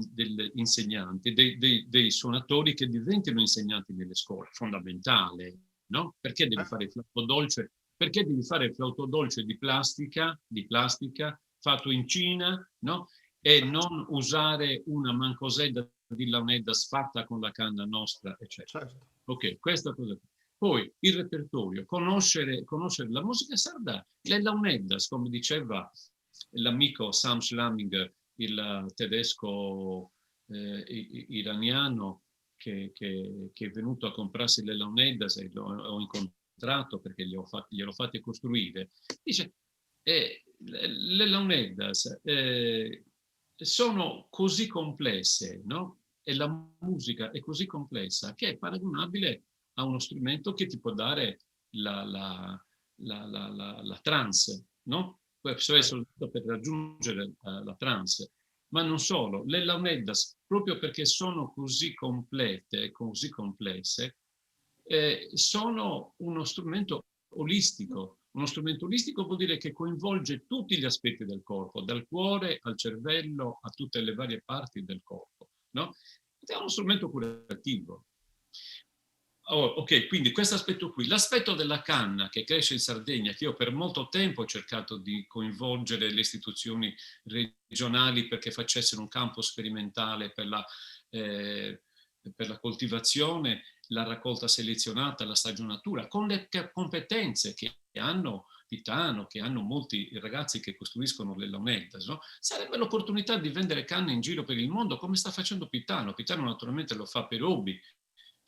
insegnanti, dei suonatori che diventino insegnanti nelle scuole, fondamentale, no? Perché devi Eh, fare il flauto dolce? Perché devi fare il flauto dolce di plastica fatto in Cina, no? E non usare una mancosella di launeddas fatta con la canna nostra, eccetera. certo. Ok, questa cosa. Poi il repertorio, conoscere la musica sarda, le launeddas, come diceva l'amico Sam Schlamminger, il tedesco iraniano che è venuto a comprarsi le launeddas e l'ho incontrato perché gliel'ho fatti costruire, dice le launeddas sono così complesse, no? E la musica è così complessa che è paragonabile a uno strumento che ti può dare la trance, no? Questo è Certo. soltanto per raggiungere la trance. Ma non solo, le launeddas, proprio perché sono così complete, così complesse, sono uno strumento olistico. Uno strumento olistico vuol dire che coinvolge tutti gli aspetti del corpo, dal cuore al cervello a tutte le varie parti del corpo, no? Ed è uno strumento curativo. Oh, ok, quindi questo aspetto qui. L'aspetto della canna che cresce in Sardegna, che io per molto tempo ho cercato di coinvolgere le istituzioni regionali perché facessero un campo sperimentale per la coltivazione, la raccolta selezionata, la stagionatura, con le competenze che hanno Pitano, che hanno molti ragazzi che costruiscono le launeddas, no? Sarebbe l'opportunità di vendere canne in giro per il mondo come sta facendo Pitano. Pitano naturalmente lo fa per hobby,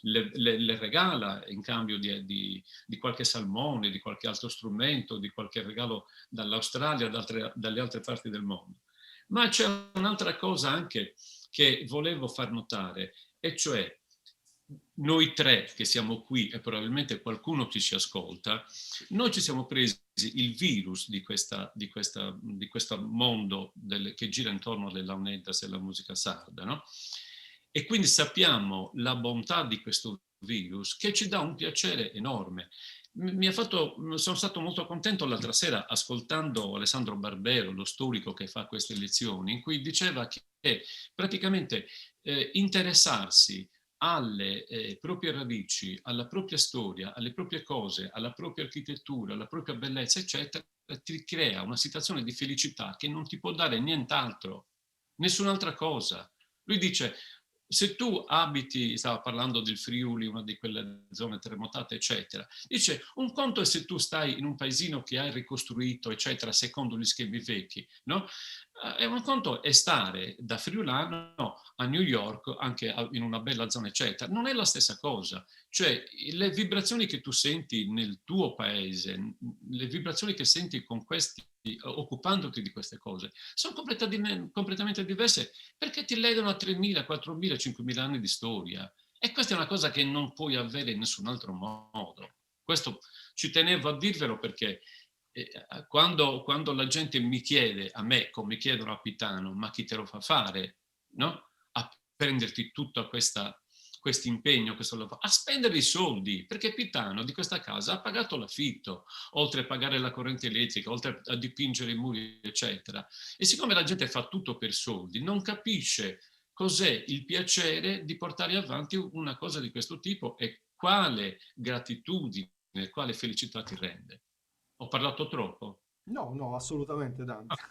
le regala in cambio di qualche salmone, di qualche altro strumento, di qualche regalo dall'Australia, dalle altre parti del mondo. Ma c'è un'altra cosa anche che volevo far notare, e cioè noi tre che siamo qui e probabilmente qualcuno che ci ascolta, noi ci siamo presi il virus di questo mondo che gira intorno alle launeddas e alla musica sarda, no? E quindi sappiamo la bontà di questo virus che ci dà un piacere enorme. Sono stato molto contento l'altra sera ascoltando Alessandro Barbero, lo storico che fa queste lezioni, in cui diceva che praticamente interessarsi alle proprie radici, alla propria storia, alle proprie cose, alla propria architettura, alla propria bellezza, eccetera, ti crea una situazione di felicità che non ti può dare nient'altro, nessun'altra cosa. Lui dice, se tu abiti, stava parlando del Friuli, una di quelle zone terremotate, eccetera, dice, un conto è se tu stai in un paesino che hai ricostruito, eccetera, secondo gli schemi vecchi, no? E un conto è stare da friulano a New York, anche in una bella zona, eccetera. Non è la stessa cosa. Cioè, le vibrazioni che tu senti nel tuo paese, le vibrazioni che senti con questi, occupandoti di queste cose, sono completamente diverse perché ti legano a 3.000, 4.000, 5.000 anni di storia. E questa è una cosa che non puoi avere in nessun altro modo. Questo ci tenevo a dirvelo perché quando la gente mi chiede, a me come chiedono a Pitano, ma chi te lo fa fare? no? A prenderti tutto questo impegno, questo lavoro, a spendere i soldi, perché Pitano di questa casa ha pagato l'affitto, oltre a pagare la corrente elettrica, oltre a dipingere i muri, eccetera. E siccome la gente fa tutto per soldi, non capisce cos'è il piacere di portare avanti una cosa di questo tipo e quale gratitudine, quale felicità ti rende. Ho parlato troppo? No, no, assolutamente Dante. Ah.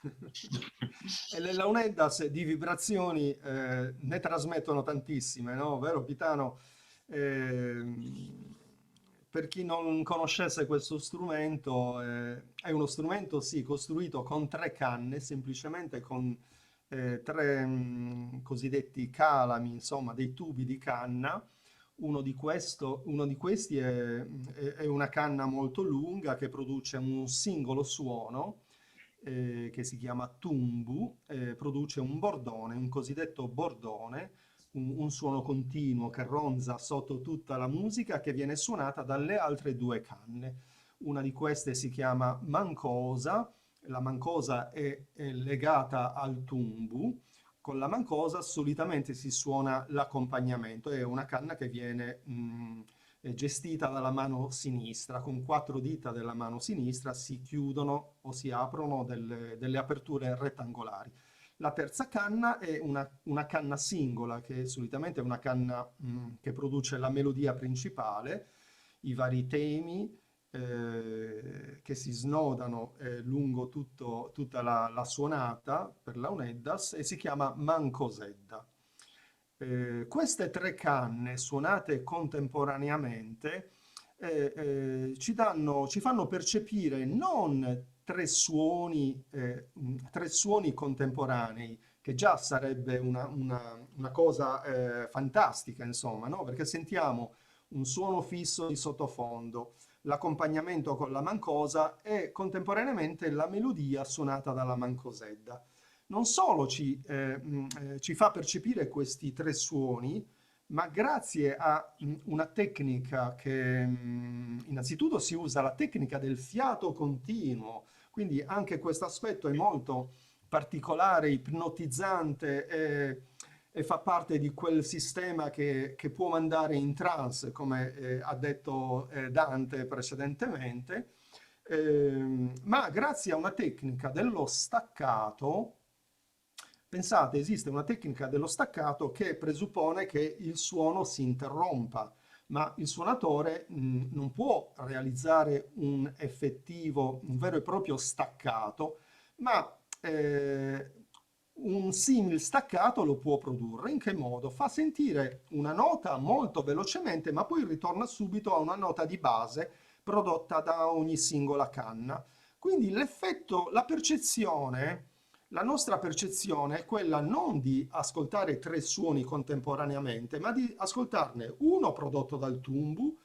E le launeddas di vibrazioni ne trasmettono tantissime, no? Vero Pitano? Per chi non conoscesse questo strumento, è uno strumento, sì, costruito con tre canne, semplicemente con tre cosiddetti calami, insomma, dei tubi di canna. Uno di questi è una canna molto lunga che produce un singolo suono che si chiama tumbu, produce un bordone, un cosiddetto bordone, un suono continuo che ronza sotto tutta la musica che viene suonata dalle altre due canne. Una di queste si chiama mancosa, la mancosa è legata al tumbu. Con la mancosa solitamente si suona l'accompagnamento, è una canna che viene è gestita dalla mano sinistra, con quattro dita della mano sinistra si chiudono o si aprono delle aperture rettangolari. La terza canna è una canna singola, che solitamente è una canna che produce la melodia principale, i vari temi che si snodano lungo tutta la suonata per launeddas e si chiama mancosedda. Queste tre canne suonate contemporaneamente ci fanno percepire non tre suoni contemporanei, che già sarebbe una cosa fantastica, insomma, no? Perché sentiamo un suono fisso di sottofondo, l'accompagnamento con la mancosa e contemporaneamente la melodia suonata dalla mancosedda. Non solo ci fa percepire questi tre suoni, ma grazie a una tecnica che innanzitutto si usa la tecnica del fiato continuo, quindi anche questo aspetto è molto particolare, ipnotizzante e fa parte di quel sistema che può mandare in trance, come ha detto Dante precedentemente, ma grazie a una tecnica dello staccato. Pensate, esiste una tecnica dello staccato che presuppone che il suono si interrompa, ma il suonatore non può realizzare un vero e proprio staccato, ma un simile staccato lo può produrre. In che modo? Fa sentire una nota molto velocemente, ma poi ritorna subito a una nota di base prodotta da ogni singola canna. Quindi l'effetto, la nostra percezione è quella non di ascoltare tre suoni contemporaneamente, ma di ascoltarne uno prodotto dal tumbu,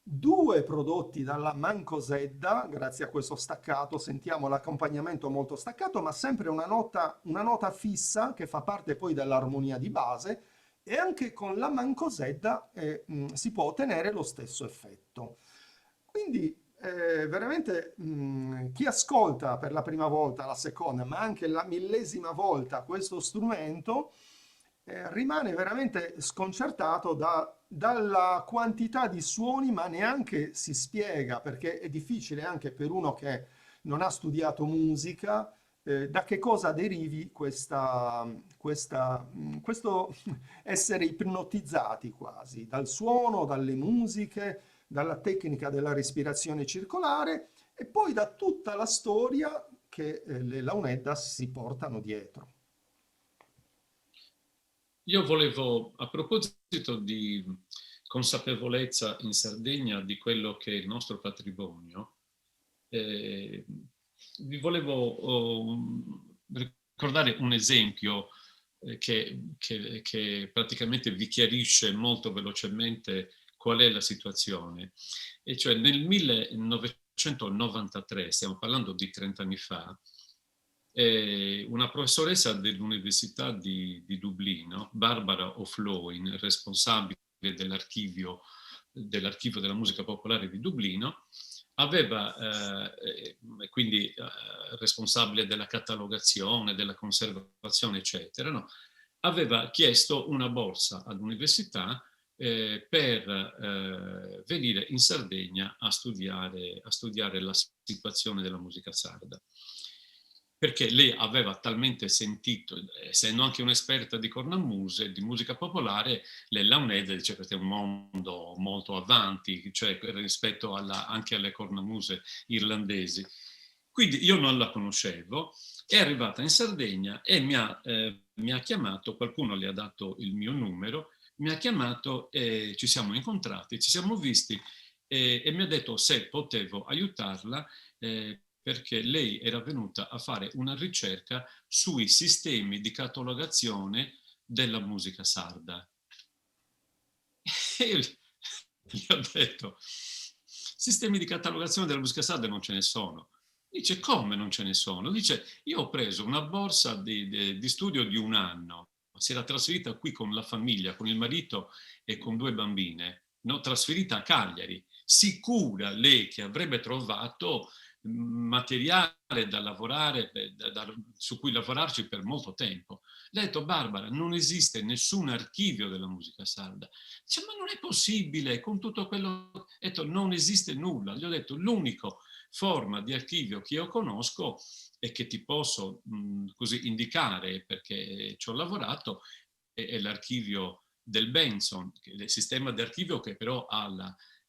due prodotti dalla mancosedda, grazie a questo staccato, sentiamo l'accompagnamento molto staccato, ma sempre una nota fissa che fa parte poi dell'armonia di base, e anche con la mancosedda si può ottenere lo stesso effetto. Quindi veramente chi ascolta per la prima volta, la seconda, ma anche la millesima volta questo strumento rimane veramente sconcertato dalla quantità di suoni, ma neanche si spiega, perché è difficile anche per uno che non ha studiato musica, da che cosa derivi questo essere ipnotizzati quasi, dal suono, dalle musiche, dalla tecnica della respirazione circolare e poi da tutta la storia che le launeddas si portano dietro. Io volevo, a proposito di consapevolezza in Sardegna di quello che è il nostro patrimonio, vi volevo ricordare un esempio che praticamente vi chiarisce molto velocemente qual è la situazione. E cioè nel 1993, stiamo parlando di 30 anni fa, una professoressa dell'Università di Dublino, Barbara O'Floyn, responsabile dell'archivio della musica popolare di Dublino, aveva quindi responsabile della catalogazione, della conservazione, eccetera, no? aveva chiesto una borsa all'università per venire in Sardegna a studiare la situazione della musica sarda. Perché lei aveva talmente sentito, essendo anche un'esperta di cornamuse, di musica popolare, l'Aunedda dice che questo è un mondo molto avanti, cioè rispetto anche alle cornamuse irlandesi. Quindi io non la conoscevo, è arrivata in Sardegna e mi ha chiamato, qualcuno le ha dato il mio numero, mi ha chiamato e ci siamo incontrati, ci siamo visti e mi ha detto se potevo aiutarla perché lei era venuta a fare una ricerca sui sistemi di catalogazione della musica sarda. E io gli ho detto, sistemi di catalogazione della musica sarda non ce ne sono. Dice, come non ce ne sono? Dice, io ho preso una borsa di studio di 1 anno, si era trasferita qui con la famiglia, con il marito e con 2 bambine, no? Trasferita a Cagliari, sicura lei che avrebbe trovato materiale da lavorare, su cui lavorarci per molto tempo. Le ho detto, Barbara, non esiste nessun archivio della musica sarda. Dice, ma non è possibile, con tutto quello... Ho detto, non esiste nulla. Gli ho detto, l'unico forma di archivio che io conosco e che ti posso così indicare perché ci ho lavorato è l'archivio del Benson, il sistema di archivio che però ha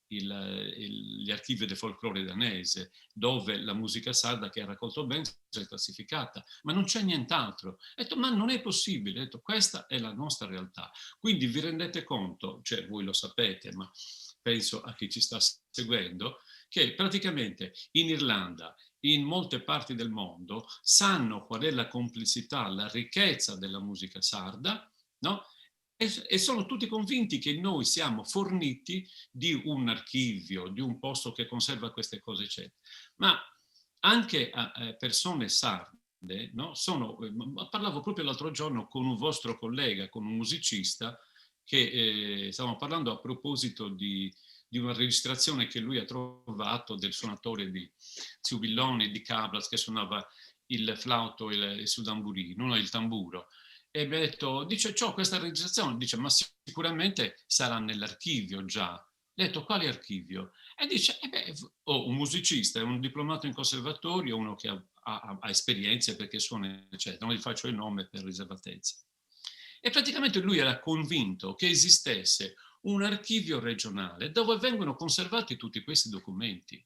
gli archivi del folklore danese, dove la musica sarda che ha raccolto Benson è classificata, ma non c'è nient'altro. Ho detto, ma non è possibile, ho detto, questa è la nostra realtà. Quindi vi rendete conto, cioè voi lo sapete, ma penso a chi ci sta seguendo, che praticamente in Irlanda, in molte parti del mondo, sanno qual è la complessità, la ricchezza della musica sarda, no? E sono tutti convinti che noi siamo forniti di un archivio, di un posto che conserva queste cose, eccetera. Ma anche a persone sarde, no? Parlavo proprio l'altro giorno con un vostro collega, con un musicista, che stavamo parlando a proposito di una registrazione che lui ha trovato del suonatore di Ziubilloni, di Cablas, che suonava il flauto e il sudamburino, no, il tamburo. E mi ha detto, dice, c'ho questa registrazione, dice, ma sicuramente sarà nell'archivio già. Ho detto, quale archivio? E dice, un musicista, è un diplomato in conservatorio, uno che ha esperienze perché suona, eccetera, non gli faccio il nome per riservatezza. E praticamente lui era convinto che esistesse un archivio regionale dove vengono conservati tutti questi documenti.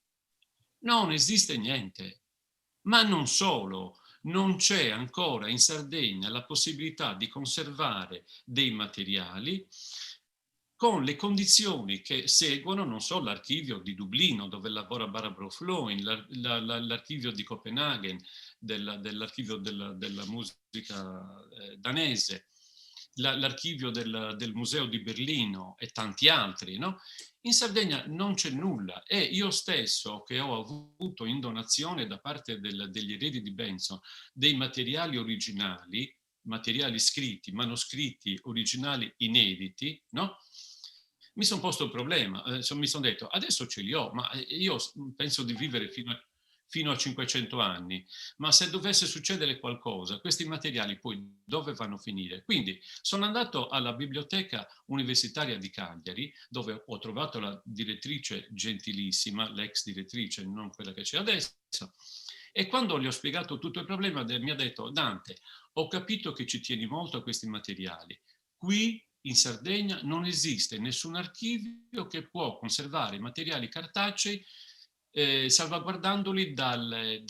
Non esiste niente, ma non solo, non c'è ancora in Sardegna la possibilità di conservare dei materiali con le condizioni che seguono, non so, l'archivio di Dublino dove lavora Barbara Floyn, l'archivio di Copenaghen, dell'archivio della musica danese, l'archivio del museo di Berlino e tanti altri, no? In Sardegna non c'è nulla e io stesso che ho avuto in donazione da parte degli eredi di Benson dei materiali originali, materiali scritti, manoscritti originali inediti, no? Mi sono posto il problema, mi sono detto adesso ce li ho, ma io penso di vivere fino a 500 anni, ma se dovesse succedere qualcosa, questi materiali poi dove vanno a finire? Quindi sono andato alla biblioteca universitaria di Cagliari, dove ho trovato la direttrice gentilissima, l'ex direttrice, non quella che c'è adesso, e quando gli ho spiegato tutto il problema mi ha detto, Dante, ho capito che ci tieni molto a questi materiali, qui in Sardegna non esiste nessun archivio che può conservare materiali cartacei salvaguardandoli dai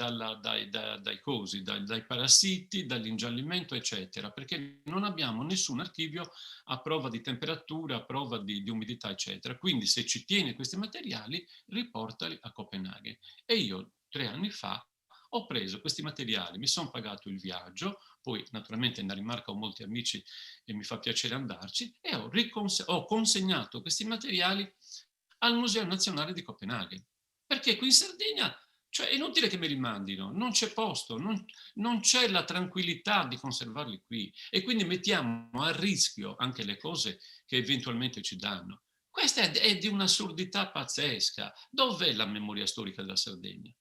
parassiti, dall'ingiallimento, eccetera, perché non abbiamo nessun archivio a prova di temperatura, a prova di umidità, eccetera. Quindi se ci tieni questi materiali, riportali a Copenaghen. E io 3 anni fa ho preso questi materiali, mi sono pagato il viaggio, poi naturalmente in Danimarca ho molti amici e mi fa piacere andarci, e ho consegnato questi materiali al Museo Nazionale di Copenaghen. Perché qui in Sardegna, cioè è inutile che me li mandino, non c'è posto, non c'è la tranquillità di conservarli qui e quindi mettiamo a rischio anche le cose che eventualmente ci danno. Questa è di un'assurdità pazzesca. Dov'è la memoria storica della Sardegna?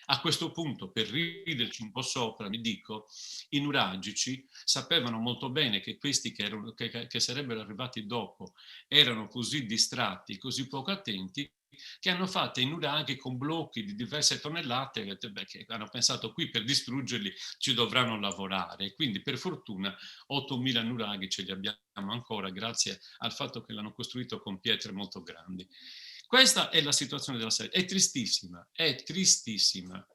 A questo punto, per riderci un po' sopra, mi dico, i nuragici sapevano molto bene che questi che sarebbero arrivati dopo erano così distratti, così poco attenti, che hanno fatto i nuraghi con blocchi di diverse tonnellate, che hanno pensato qui per distruggerli ci dovranno lavorare. Quindi per fortuna 8.000 nuraghi ce li abbiamo ancora grazie al fatto che l'hanno costruito con pietre molto grandi. Questa è la situazione della serie, è tristissima,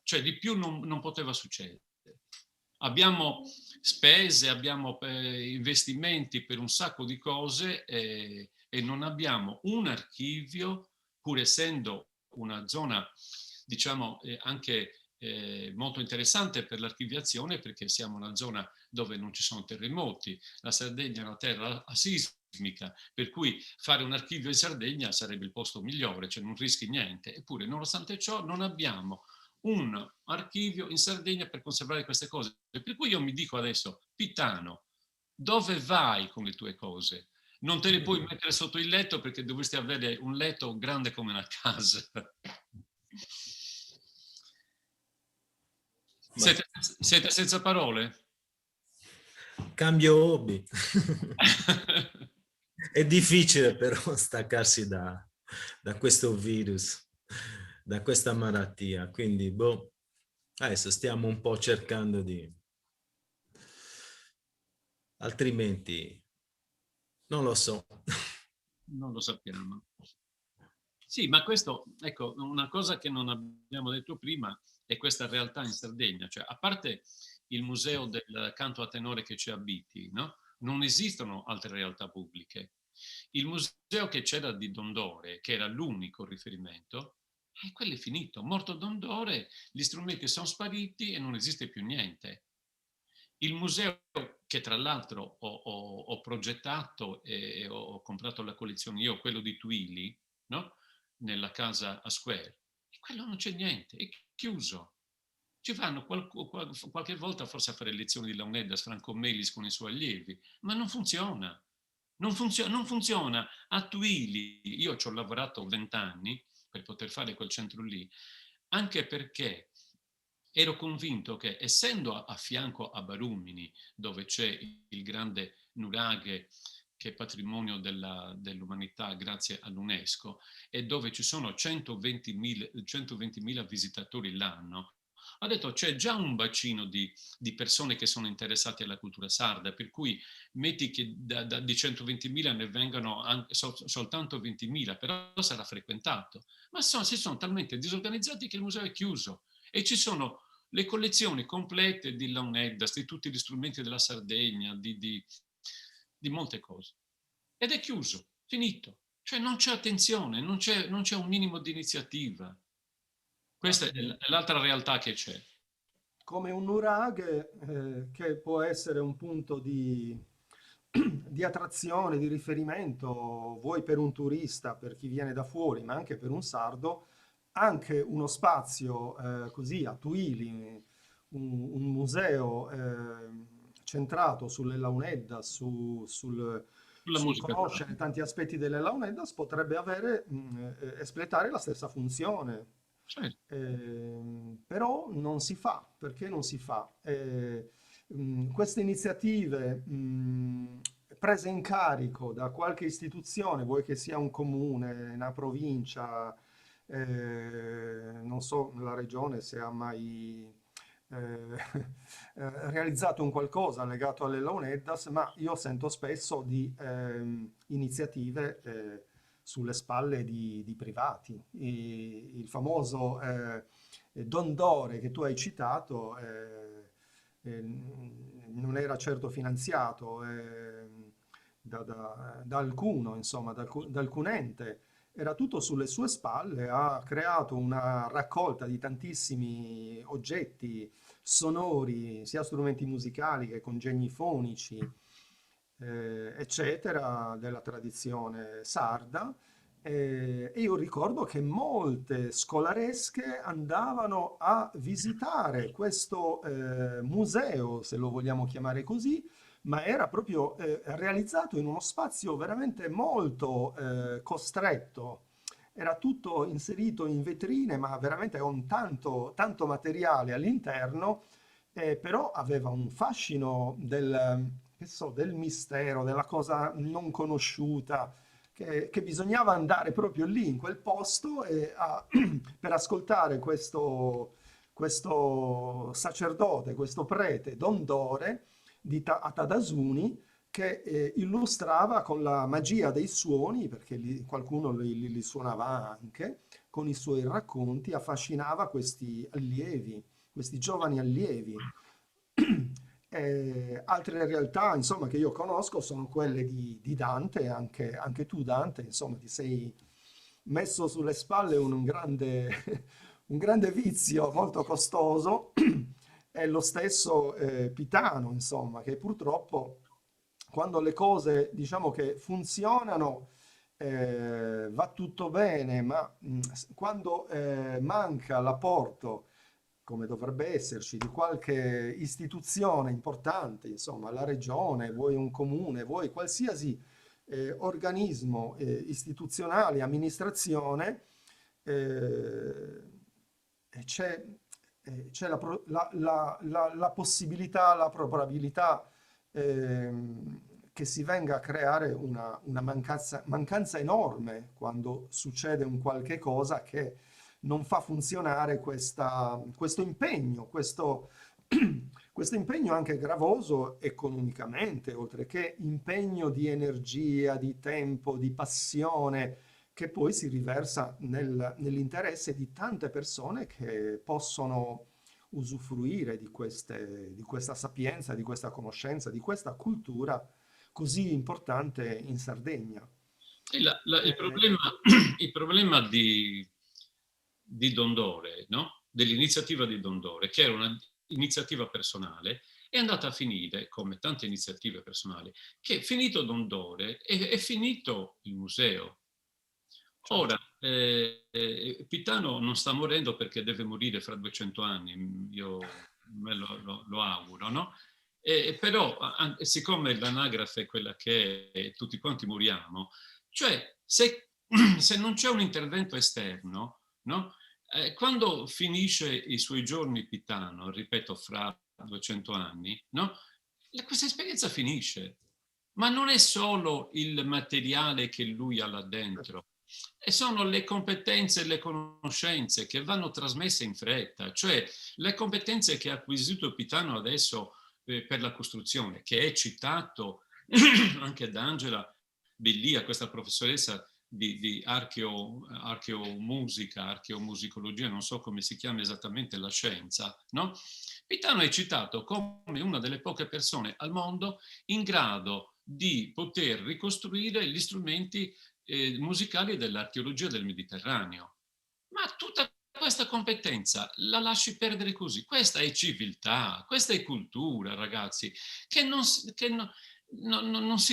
cioè di più non poteva succedere. Abbiamo spese, abbiamo investimenti per un sacco di cose e non abbiamo un archivio, pur essendo una zona, diciamo, anche molto interessante per l'archiviazione, perché siamo una zona dove non ci sono terremoti, la Sardegna è una terra sismica, per cui fare un archivio in Sardegna sarebbe il posto migliore, cioè non rischi niente, eppure nonostante ciò non abbiamo un archivio in Sardegna per conservare queste cose. Per cui io mi dico adesso, Pitano, dove vai con le tue cose? Non te le puoi mettere sotto il letto perché dovresti avere un letto grande come una casa. Siete senza parole? Cambio hobby. È difficile però staccarsi da questo virus, da questa malattia, quindi boh, adesso stiamo un po' cercando di... altrimenti non lo so. Non lo sappiamo. Sì, ma questo, ecco, una cosa che non abbiamo detto prima è questa realtà in Sardegna, cioè a parte il museo del canto a tenore che ci abiti, no? Non esistono altre realtà pubbliche. Il museo che c'era di Dondore, che era l'unico riferimento, quello è finito. Morto Dondore, gli strumenti sono spariti e non esiste più niente. Il museo che tra l'altro ho progettato e ho comprato la collezione io, quello di Tuili, no? Nella casa a Square, e quello non c'è niente, è chiuso. Ci vanno qualche volta forse a fare lezioni di Launeddas, Franco Melis con i suoi allievi, ma non funziona. Non funziona. A Tuili, io ci ho lavorato 20 anni per poter fare quel centro lì, anche perché ero convinto che essendo a fianco a Barumini, dove c'è il grande nuraghe che è patrimonio dell'umanità grazie all'UNESCO e dove ci sono 120.000 visitatori l'anno, ho detto c'è già un bacino di persone che sono interessate alla cultura sarda, per cui metti che di 120.000 ne vengano soltanto 20.000, però sarà frequentato. Ma si sono talmente disorganizzati che il museo è chiuso e ci sono le collezioni complete di Launeddas, di tutti gli strumenti della Sardegna, di molte cose. Ed è chiuso, finito. Cioè non c'è attenzione, non c'è un minimo di iniziativa. Questa è l'altra realtà che c'è. Come un nuraghe che può essere un punto di attrazione, di riferimento, vuoi per un turista, per chi viene da fuori, ma anche per un sardo, anche uno spazio così a Tuili, un museo centrato sulle Launeddas, Sulla sul musica. conoscere tanti aspetti delle Launeddas, potrebbe avere, espletare la stessa funzione. Certo. Però non si fa, perché non si fa? Queste iniziative prese in carico da qualche istituzione, vuoi che sia un comune, una provincia, non so la regione se ha mai realizzato un qualcosa legato alle Launeddas, ma io sento spesso di iniziative sulle spalle di privati. Il famoso Dondore che tu hai citato non era certo finanziato da alcuno, insomma, da alcun ente. Era tutto sulle sue spalle, ha creato una raccolta di tantissimi oggetti sonori, sia strumenti musicali che congegni fonici, eccetera, della tradizione sarda. E io ricordo che molte scolaresche andavano a visitare questo museo, se lo vogliamo chiamare così, ma era proprio realizzato in uno spazio veramente molto costretto. era tutto inserito in vetrine, ma veramente con tanto materiale all'interno, però aveva un fascino che so, del mistero, della cosa non conosciuta, che bisognava andare proprio lì, in quel posto, per ascoltare questo sacerdote, questo prete Dondore a Tadasuni, che illustrava con la magia dei suoni, perché qualcuno li suonava anche, con i suoi racconti, affascinava questi allievi, questi giovani allievi. Altre realtà, insomma, che io conosco sono quelle di Dante, anche tu Dante, insomma, ti sei messo sulle spalle un grande vizio molto costoso, è lo stesso Pitano, insomma, che purtroppo quando le cose, diciamo che funzionano, va tutto bene, ma quando manca l'apporto, come dovrebbe esserci, di qualche istituzione importante, insomma, la regione, vuoi un comune, vuoi qualsiasi organismo istituzionale, amministrazione, eh, c'è c'è la possibilità, la probabilità che si venga a creare una mancanza enorme quando succede un qualche cosa che non fa funzionare questo impegno, questo impegno anche gravoso economicamente, oltre che impegno di energia, di tempo, di passione, che poi si riversa nell'interesse di tante persone che possono usufruire di questa sapienza, di questa conoscenza, di questa cultura così importante in Sardegna. Il Eh, problema, il problema di Dondore, no? Dell'iniziativa di Dondore, che era un'iniziativa personale, è andata a finire, come tante iniziative personali, che finito Dondore è finito il museo. Ora, certo. Pitano non sta morendo perché deve morire fra 200 anni, io me lo auguro, no? Però, siccome l'anagrafe è quella che è, tutti quanti moriamo, cioè se non c'è un intervento esterno, no? Quando finisce i suoi giorni Pitano, ripeto, fra 200 anni, no? Questa esperienza finisce, ma non è solo il materiale che lui ha là dentro, e sono le competenze e le conoscenze che vanno trasmesse in fretta, cioè le competenze che ha acquisito Pitano adesso per la costruzione, che è citato anche da Angela Bellia, questa professoressa di archeomusica, archeomusicologia, non so come si chiama esattamente la scienza, no? Pitano è citato come una delle poche persone al mondo in grado di poter ricostruire gli strumenti musicali dell'archeologia del Mediterraneo. Ma tutta questa competenza la lasci perdere così. Questa è civiltà, questa è cultura, ragazzi, che non si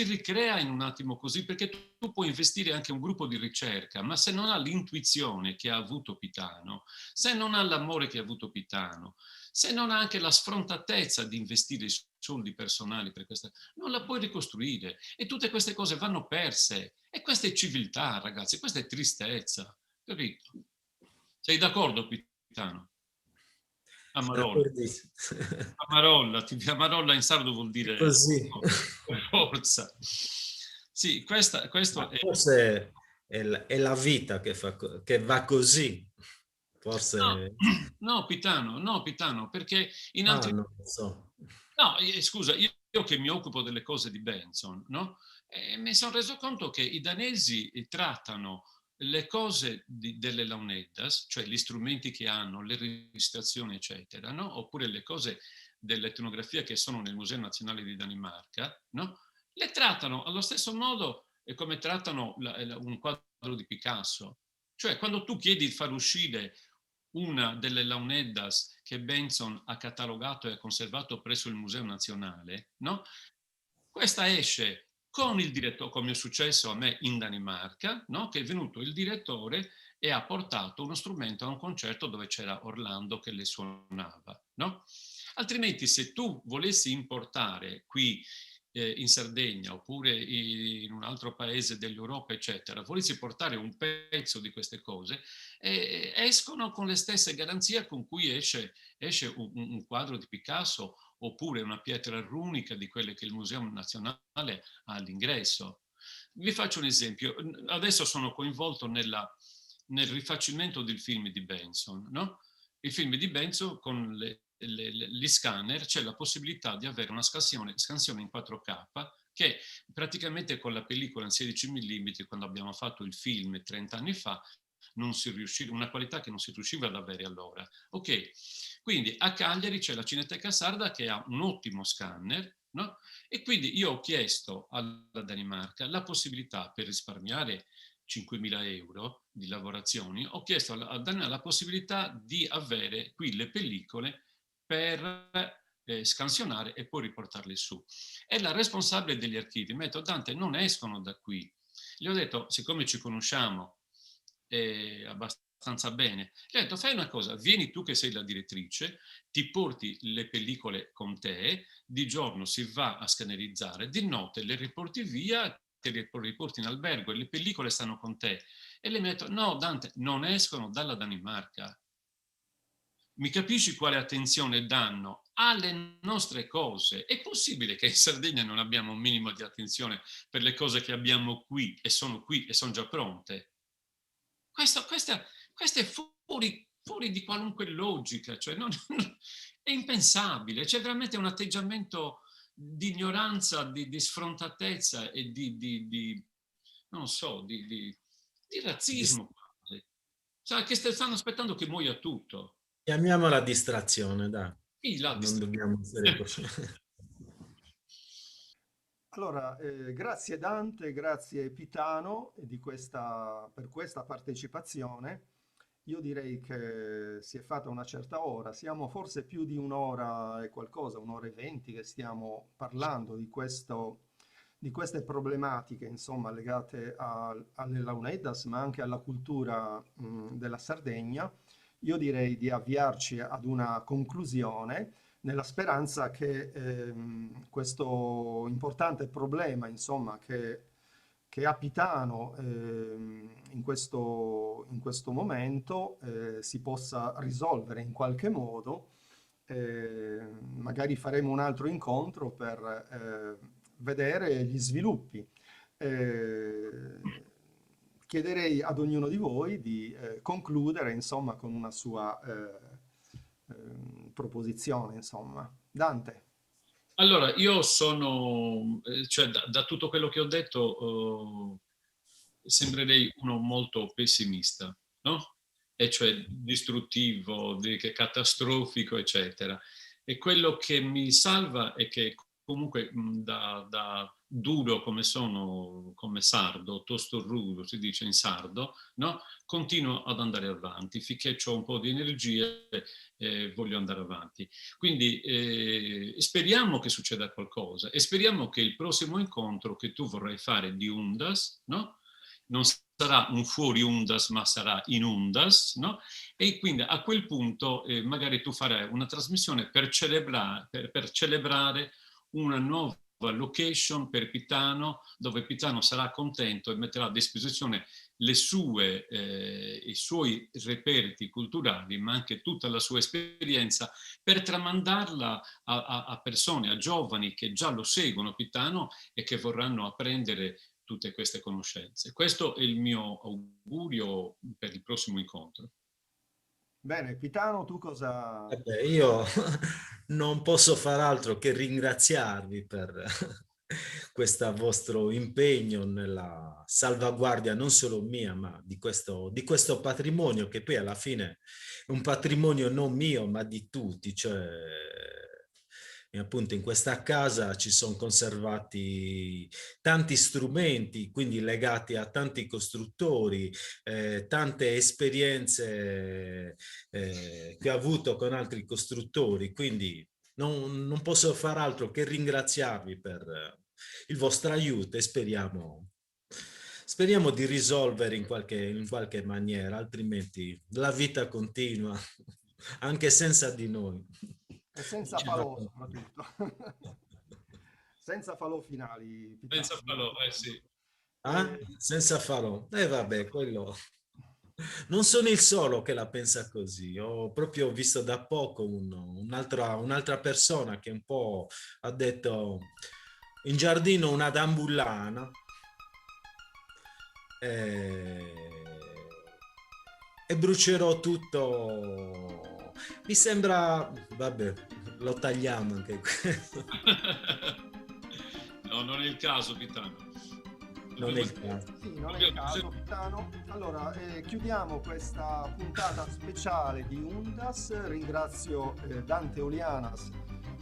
ricrea in un attimo così, perché tu puoi investire anche un gruppo di ricerca, ma se non ha l'intuizione che ha avuto Pitano, se non ha l'amore che ha avuto Pitano, se non ha anche la sfrontatezza di investire i soldi personali per questa, non la puoi ricostruire e tutte queste cose vanno perse. E questa è civiltà, ragazzi, questa è tristezza, capito? Sei d'accordo, Pitano? Amarolla. D'accordissimo. Amarolla, Amarolla in sardo vuol È dire così. forza. Sì, questo Ma è... forse è la vita che va così. No, Forse, no, Pitano, perché in altri... non lo so. No, scusa, io che mi occupo delle cose di Benson, no? Mi sono reso conto che i danesi trattano le cose delle launeddas, cioè gli strumenti che hanno, le registrazioni, eccetera, no? Oppure le cose dell'etnografia che sono nel Museo Nazionale di Danimarca, no? Le trattano allo stesso modo come trattano un quadro di Picasso. Cioè, quando tu chiedi di far uscire una delle launeddas che Benson ha catalogato e ha conservato presso il Museo Nazionale, no? Questa esce con il direttore, come è successo a me in Danimarca, no? Che è venuto il direttore e ha portato uno strumento a un concerto dove c'era Orlando che le suonava, no? Altrimenti, se tu volessi importare qui in Sardegna oppure in un altro paese dell'Europa, eccetera, volessi portare un pezzo di queste cose, escono con le stesse garanzie con cui esce un quadro di Picasso oppure una pietra runica di quelle che il Museo Nazionale ha all'ingresso. Vi faccio un esempio. Adesso sono coinvolto nel rifacimento del film di Benson, no? Il film di Benson con gli scanner c'è la possibilità di avere una scansione in 4K che praticamente con la pellicola in 16 mm, quando abbiamo fatto il film 30 anni fa, non si riusciva, una qualità che non si riusciva ad avere allora. Ok, quindi a Cagliari c'è la Cineteca Sarda che ha un ottimo scanner, no? E quindi io ho chiesto alla Danimarca la possibilità per risparmiare 5.000 euro di lavorazioni, ho chiesto a Danimarca la possibilità di avere qui le pellicole per scansionare e poi riportarli su. E la responsabile degli archivi mi ha detto: Dante, non escono da qui. Gli ho detto, siccome ci conosciamo abbastanza bene, gli ho detto: fai una cosa, vieni tu che sei la direttrice, ti porti le pellicole con te, di giorno si va a scannerizzare, di notte le riporti via, te le riporti in albergo e le pellicole stanno con te. E lei mi ha detto: no Dante, non escono dalla Danimarca. Mi capisci quale attenzione danno alle nostre cose? È possibile che in Sardegna non abbiamo un minimo di attenzione per le cose che abbiamo qui e sono già pronte? Questo è fuori di qualunque logica, cioè è impensabile, c'è veramente un atteggiamento di ignoranza, di sfrontatezza e non so, di razzismo quasi. Cioè, che stanno aspettando che muoia tutto. Chiamiamola distrazione, dai. Sì, la Non dobbiamo essere così. Allora, grazie Dante, grazie Pitano per questa partecipazione. Io direi che si è fatta una certa ora, siamo forse più di un'ora e qualcosa, un'ora e 20 che stiamo parlando di queste problematiche, insomma, legate alle Launeddas, ma anche alla cultura, della Sardegna. Io direi di avviarci ad una conclusione nella speranza che questo importante problema, insomma, che ha Pitano in questo momento si possa risolvere in qualche modo. Magari faremo un altro incontro per vedere gli sviluppi. Chiederei ad ognuno di voi di concludere, insomma, con una sua proposizione, insomma. Dante. Allora, io sono, cioè da tutto quello che ho detto, sembrerei uno molto pessimista, no? E cioè distruttivo, catastrofico, eccetera. E quello che mi salva è che comunque da duro come sono, come sardo, tosto rudo, si dice in sardo, no? Continuo ad andare avanti, finché ho un po' di energie voglio andare avanti. Quindi speriamo che succeda qualcosa e speriamo che il prossimo incontro che tu vorrai fare di Undas, no? Non sarà un fuori Undas, ma sarà in Undas, no? E quindi a quel punto magari tu farai una trasmissione per celebrare una nuova location per Pitano, dove Pitano sarà contento e metterà a disposizione i suoi reperti culturali, ma anche tutta la sua esperienza per tramandarla a persone, a giovani che già lo seguono Pitano e che vorranno apprendere tutte queste conoscenze. Questo è il mio augurio per il prossimo incontro. Bene, Pitano, tu cosa... Vabbè, io non posso far altro che ringraziarvi per questo vostro impegno nella salvaguardia non solo mia, ma di questo patrimonio che poi alla fine è un patrimonio non mio, ma di tutti. Cioè, e appunto in questa casa ci sono conservati tanti strumenti, quindi legati a tanti costruttori, tante esperienze che ho avuto con altri costruttori, quindi non posso far altro che ringraziarvi per il vostro aiuto e speriamo di risolvere in qualche maniera, altrimenti la vita continua anche senza di noi. E senza Diceva Palò qualcuno. soprattutto. senza falò finali. Senza falò, sì. Ah? Senza falò. Vabbè, quello... Non sono il solo che la pensa così. Ho proprio visto da poco un'altra persona che un po' ha detto in giardino una dambullana e brucerò tutto. Mi sembra, vabbè, lo tagliamo anche questo. No, non è il caso, Pitano. Non è il caso. Sì, non è il caso, Pitano. Allora, chiudiamo questa puntata speciale di Undas. Ringrazio Dante Olianas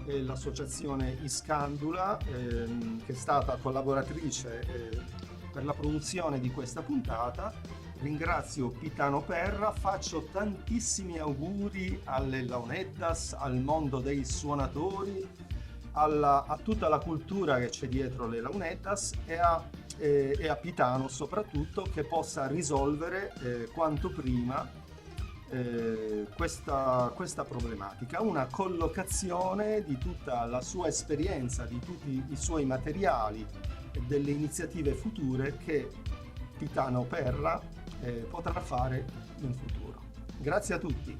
e l'associazione Iscandula, che è stata collaboratrice per la produzione di questa puntata. Ringrazio Pitano Perra, faccio tantissimi auguri alle Launeddas, al mondo dei suonatori, a tutta la cultura che c'è dietro le Launeddas e a Pitano soprattutto, che possa risolvere quanto prima questa problematica, una collocazione di tutta la sua esperienza, di tutti i suoi materiali e delle iniziative future che Pitano Perra potrà fare in futuro. Grazie a tutti.